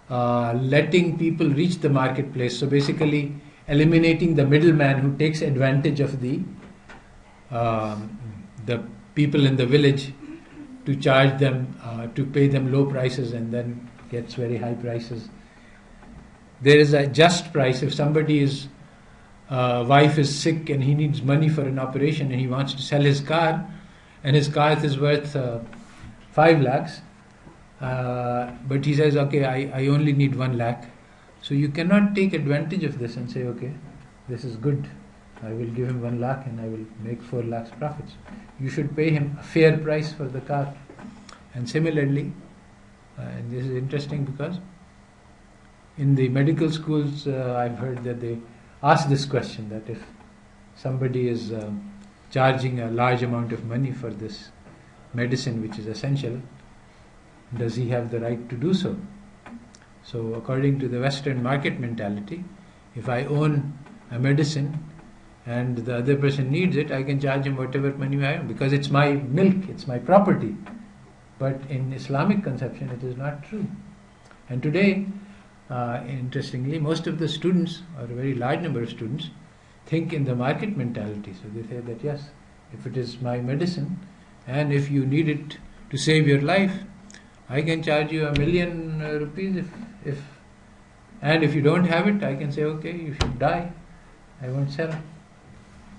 letting people reach the marketplace. So basically eliminating the middleman who takes advantage of the people in the village to charge them, to pay them low prices and then gets very high prices. There is a just price. If somebody's wife is sick and he needs money for an operation and he wants to sell his car, and his car is worth 5 lakhs, but he says, okay, I only need 1 lakh. So you cannot take advantage of this and say, okay, this is good, I will give him 1 lakh and I will make 4 lakhs profits. You should pay him a fair price for the car. And similarly, and this is interesting because in the medical schools, I've heard that they ask this question, that if somebody is charging a large amount of money for this medicine which is essential, does he have the right to do so? So according to the Western market mentality, if I own a medicine and the other person needs it, I can charge him whatever money I own, because it's my milk, it's my property. But in Islamic conception, it is not true. And today, interestingly, most of the students, or a very large number of students, think in the market mentality. So they say that, yes, if it is my medicine and if you need it to save your life, I can charge you 1 million rupees and if you don't have it, I can say, okay, you should die, I won't sell.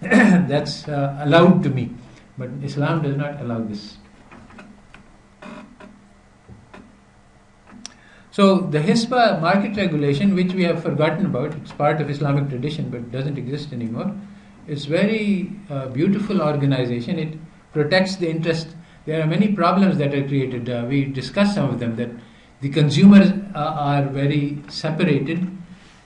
That's allowed to me, but Islam does not allow this. So the hisba market regulation, which we have forgotten about, it's part of Islamic tradition but doesn't exist anymore. It's very beautiful organization. It protects the interest. There are many problems that are created. We discussed some of them, that the consumers are very separated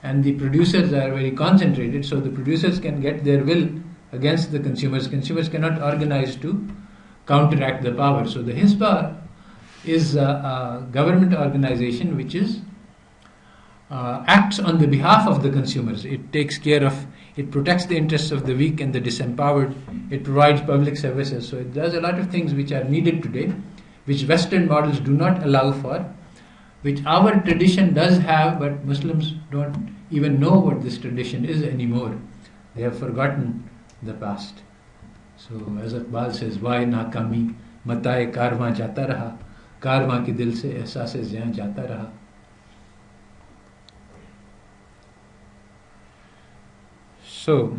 and the producers are very concentrated, so the producers can get their will against the consumers. Consumers cannot organize to counteract the power. So the hisba is a government organization which is acts on the behalf of the consumers. It takes care of, it protects the interests of the weak and the disempowered. It provides public services. So it does a lot of things which are needed today, which Western models do not allow for, which our tradition does have, but Muslims don't even know what this tradition is anymore. They have forgotten the past. So as Iqbal says, why nakami mataye karma jata raha, karma ki dil se ehsaas-e ziyan jata raha. So,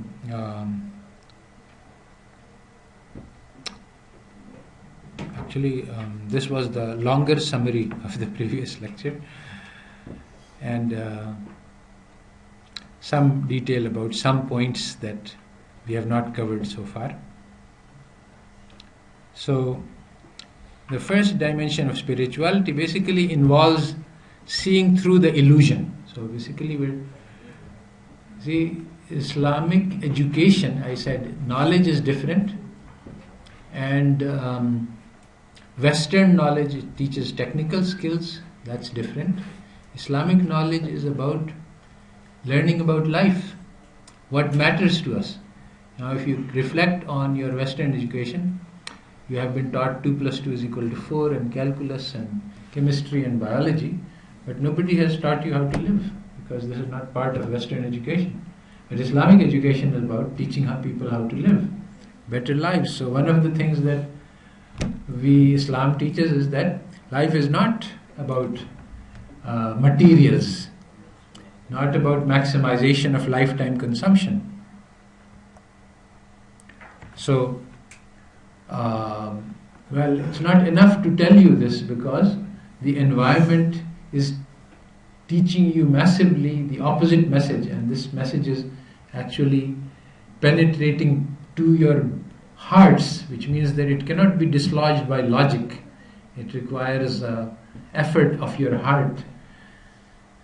actually, this was the longer summary of the previous lecture, and some detail about some points that we have not covered so far. So, the first dimension of spirituality basically involves seeing through the illusion. So, basically, Islamic education, I said, knowledge is different, and Western knowledge teaches technical skills, that's different. Islamic knowledge is about learning about life, what matters to us. Now, if you reflect on your Western education, you have been taught 2 plus 2 is equal to 4 and calculus and chemistry and biology, but nobody has taught you how to live, because this is not part of Western education. But Islamic education is about teaching people how to live better lives. So one of the things that Islam teaches is that life is not about materials, not about maximization of lifetime consumption. So, it's not enough to tell you this, because the environment is teaching you massively the opposite message, and this message is actually penetrating to your hearts, which means that it cannot be dislodged by logic. It requires effort of your heart.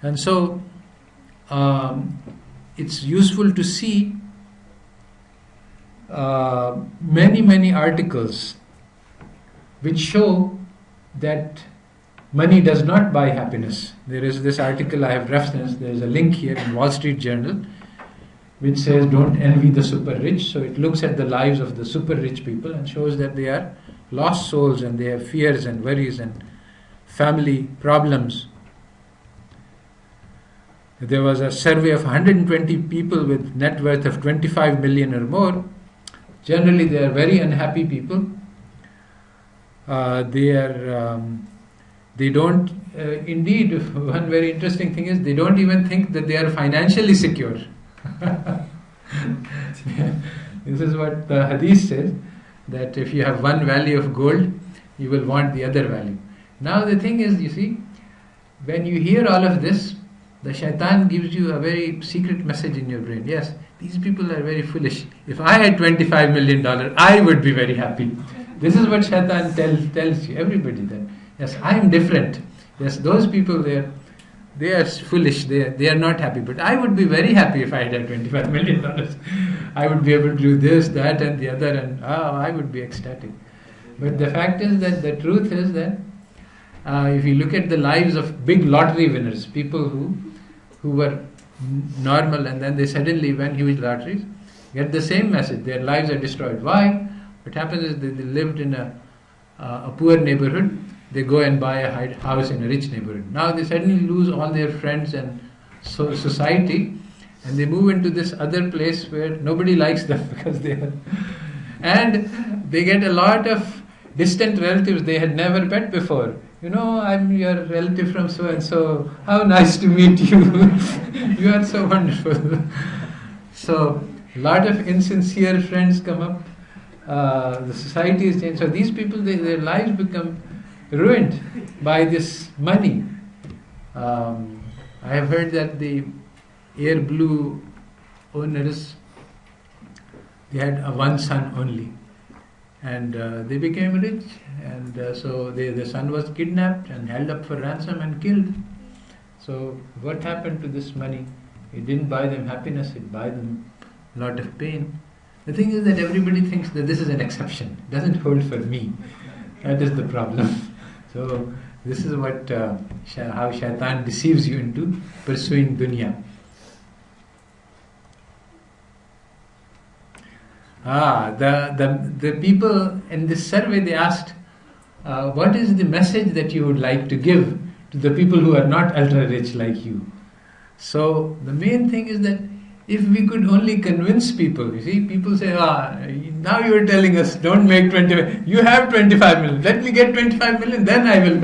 And so it's useful to see many articles which show that money does not buy happiness. There is this article I have referenced, there is a link here in Wall Street Journal, which says don't envy the super rich. So it looks at the lives of the super rich people and shows that they are lost souls and they have fears and worries and family problems. There was a survey of 120 people with net worth of 25 million or more. Generally they are very unhappy people. They don't, indeed, one very interesting thing is they don't even think that they are financially secure. This is what the hadith says, that if you have one value of gold, you will want the other value. Now the thing is, you see, when you hear all of this, the shaitan gives you a very secret message in your brain. Yes, these people are very foolish. If I had $25 million, I would be very happy. This is what shaitan tells you, everybody, that yes, I am different. Yes, those people, they are foolish, they are not happy. But I would be very happy if I had $25 million. I would be able to do this, that and the other, and I would be ecstatic. But the fact is that the truth is that if you look at the lives of big lottery winners, people who were normal and then they suddenly win huge lotteries, get the same message. Their lives are destroyed. Why? What happens is that they lived in a poor neighborhood. They go and buy a house in a rich neighborhood. Now they suddenly lose all their friends and society, and they move into this other place where nobody likes them because they are, and they get a lot of distant relatives they had never met before. You know, I'm your relative from so and so. How nice to meet you. You are so wonderful. So a lot of insincere friends come up. The society is changed. So these people, their lives become ruined by this money. I have heard that the Air Blue owners, they had one son only, and they became rich, and so the son was kidnapped and held up for ransom and killed. So what happened to this money? It didn't buy them happiness, it buy them a lot of pain. The thing is that everybody thinks that this is an exception. It doesn't hold for me. That is the problem. So This is what how shaitan deceives you into pursuing dunya. The people in this survey, they asked, what is the message that you would like to give to the people who are not ultra rich like you? So the main thing is that if we could only convince people, you see, people say, now you are telling us don't make 20, you have 25 million, let me get 25 million, then I will,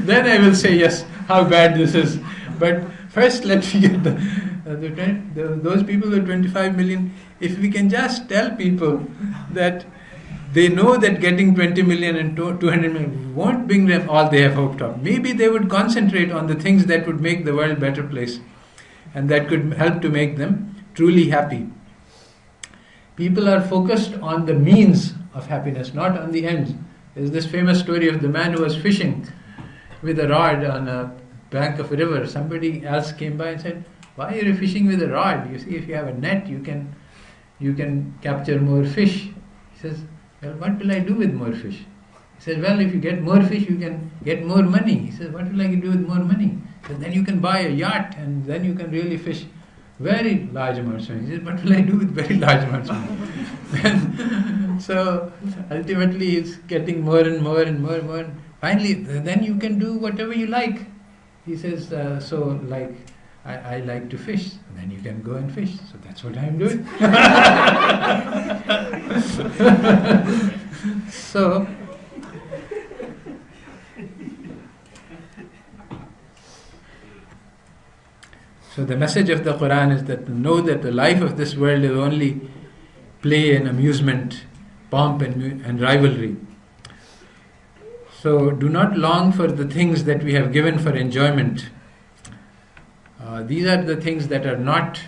then I will say yes, how bad this is. But first let me get those people with 25 million, if we can just tell people that they know that getting 20 million and 200 million won't bring them all they have hoped of. Maybe they would concentrate on the things that would make the world a better place and that could help to make them truly happy. People are focused on the means of happiness, not on the ends. There's this famous story of the man who was fishing with a rod on a bank of a river. Somebody else came by and said, why are you fishing with a rod? You see, if you have a net, you can capture more fish. He says, well, what will I do with more fish? He says, well, if you get more fish, you can get more money. He says, what will I do with more money? He says, then you can buy a yacht and then you can really fish very large amounts of money. He says, what will I do with very large amounts of money? So ultimately it's getting more and more and more and more. Finally, then you can do whatever you like. He says, so like, I like to fish. Then you can go and fish. So that's what I'm doing. So the message of the Quran is that know that the life of this world is only play and amusement, pomp and rivalry. So do not long for the things that we have given for enjoyment. These are the things that are not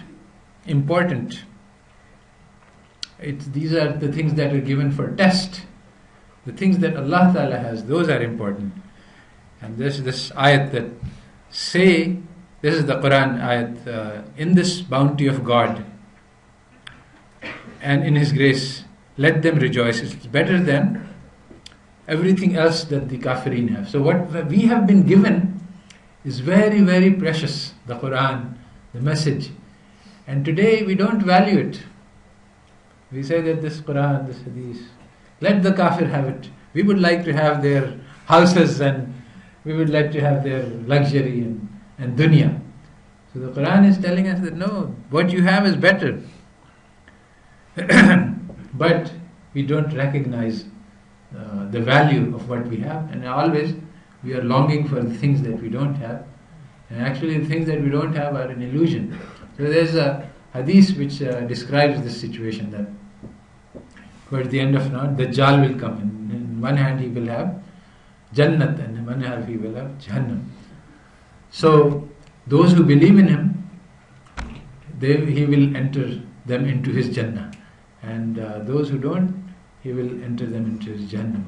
important. These are the things that are given for test. The things that Allah Ta'ala has, those are important. And this ayat that say, this is the Quran ayat, in this bounty of God and in His grace, let them rejoice. It's better than everything else that the kafirin have. So what we have been given is very, very precious. The Quran, the message. And today we don't value it. We say that this Quran, this Hadith, let the kafir have it. We would like to have their houses and we would like to have their luxury and dunya. So the Quran is telling us that no, what you have is better. But we don't recognize the value of what we have, and always we are longing for the things that we don't have, and actually the things that we don't have are an illusion. So there's a hadith which describes this situation, that towards the end of night, Dajjal will come, and in one hand he will have Jannat, and in one hand he will have Jahannam. So those who believe in him, he will enter them into his Jannah, and those who don't, he will enter them into his Jahannam.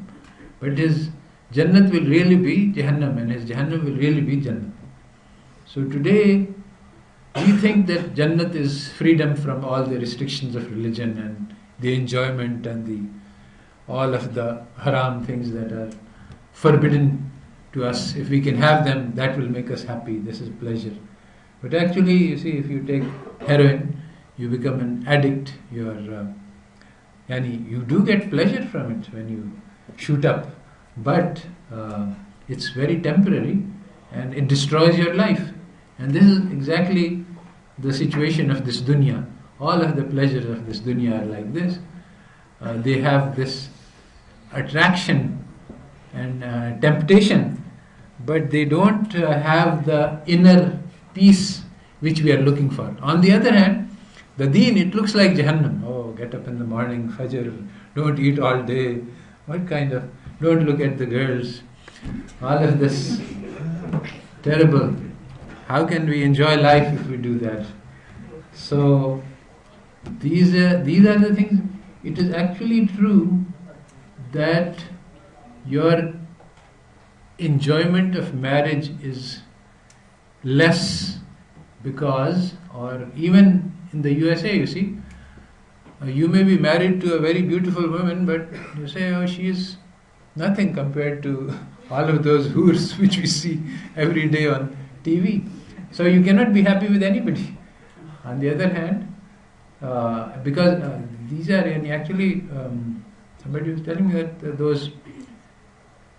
But his Jannat will really be Jahannam, and his Jahannam will really be Jannat. So today, we think that Jannat is freedom from all the restrictions of religion and the enjoyment and all of the haram things that are forbidden to us. If we can have them, that will make us happy. This is pleasure. But actually, you see, if you take heroin, you become an addict. You do get pleasure from it when you shoot up, but it's very temporary and it destroys your life. And this is exactly the situation of this dunya. All of the pleasures of this dunya are like this. They have this attraction and temptation, but they don't have the inner peace which we are looking for. On the other hand, the deen, it looks like Jahannam. Oh, get up in the morning, Fajr, don't eat all day. What kind of, don't look at the girls. All of this, terrible. How can we enjoy life if we do that? So, these are the things. It is actually true that your enjoyment of marriage is less because, or even in the USA, you see, you may be married to a very beautiful woman, but you say, oh, she is nothing compared to all of those hoors which we see every day on TV. So you cannot be happy with anybody. On the other hand, because these are actually, somebody was telling me that those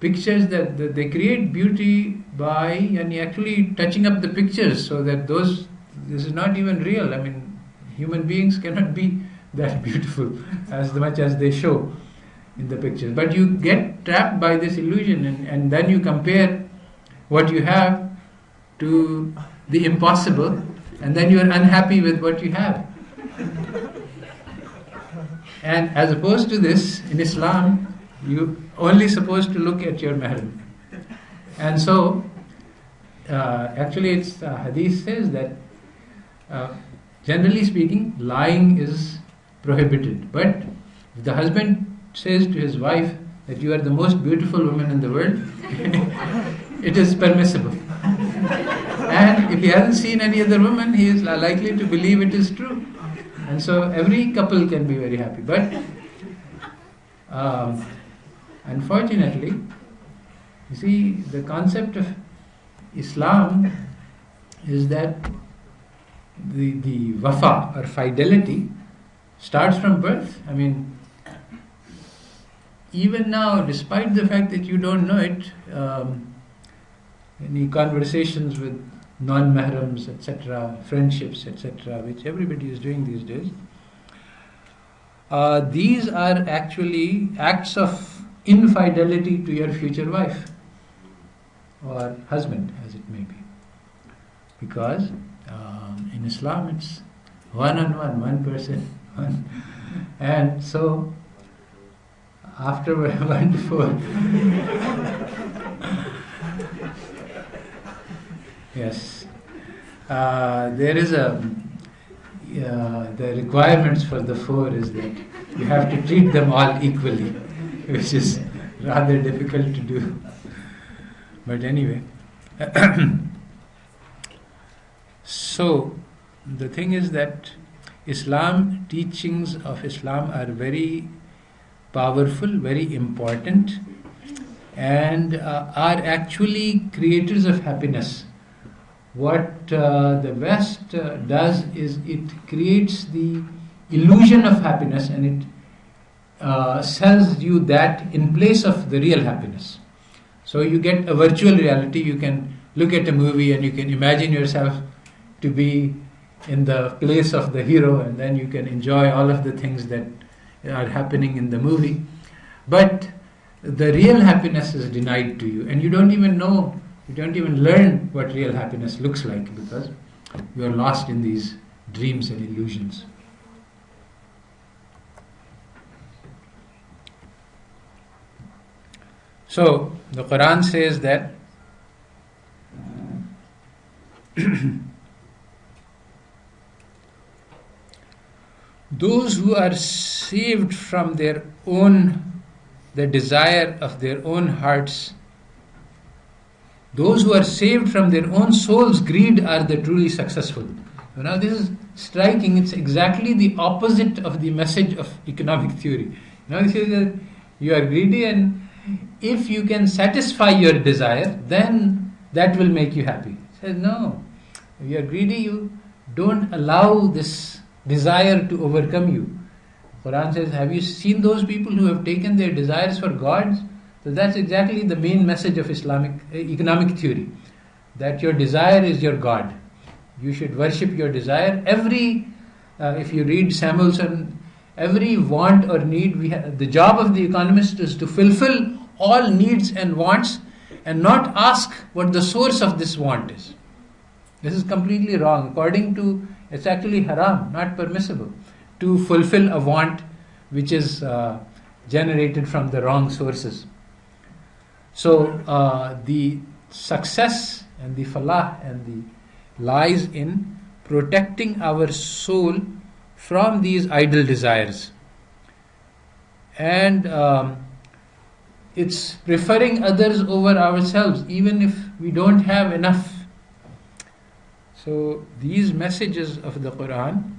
pictures that they create beauty by actually touching up the pictures, so that this is not even real. I mean, human beings cannot be that beautiful as much as they show in the pictures. But you get trapped by this illusion, and then you compare what you have to the impossible, and then you are unhappy with what you have. And as opposed to this, in Islam, you only supposed to look at your mahram. And so, actually, it's hadith says that generally speaking, lying is prohibited. But if the husband says to his wife that you are the most beautiful woman in the world, it is permissible. And if he hasn't seen any other woman, he is likely to believe it is true. And so every couple can be very happy. But unfortunately, you see, the concept of Islam is that the wafa or fidelity starts from birth. I mean, even now, despite the fact that you don't know it, any conversations with non-mahrams, etc., friendships, etc., which everybody is doing these days, these are actually acts of infidelity to your future wife or husband, as it may be. Because in Islam it's one-on-one, one person, one. And so after 1 to 4, yes, there is the requirements for the 4 is that you have to treat them all equally, which is rather difficult to do. But anyway, so the thing is that teachings of Islam are very powerful, very important, and are actually creators of happiness. What the West does is it creates the illusion of happiness, and it sells you that in place of the real happiness. So you get a virtual reality. You can look at a movie and you can imagine yourself to be in the place of the hero, and then you can enjoy all of the things that are happening in the movie. But the real happiness is denied to you, and you don't even know, you don't even learn what real happiness looks like, because you are lost in these dreams and illusions. So the Quran says that those who are saved from the desire of their own hearts, those who are saved from their own soul's greed are the truly successful. Now this is striking. It's exactly the opposite of the message of economic theory. Now it says that you are greedy, and if you can satisfy your desire, then that will make you happy. It says no. If you are greedy, you don't allow this desire to overcome you. Quran says, have you seen those people who have taken their desires for gods? So that's exactly the main message of Islamic economic theory, that your desire is your God. You should worship your desire. If you read Samuelson, every want or need, the job of the economist is to fulfill all needs and wants and not ask what the source of this want is. This is completely wrong. According to, it's actually haram, not permissible, to fulfill a want which is generated from the wrong sources. So the success and the falah and the lies in protecting our soul from these idle desires. And it's preferring others over ourselves, even if we don't have enough. So these messages of the Quran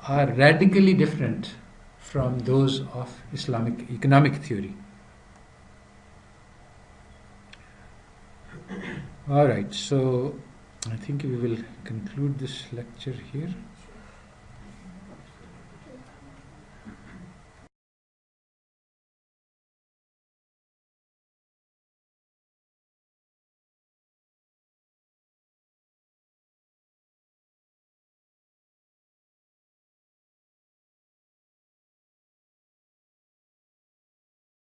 are radically different from those of Islamic economic theory. All right, so I think we will conclude this lecture here.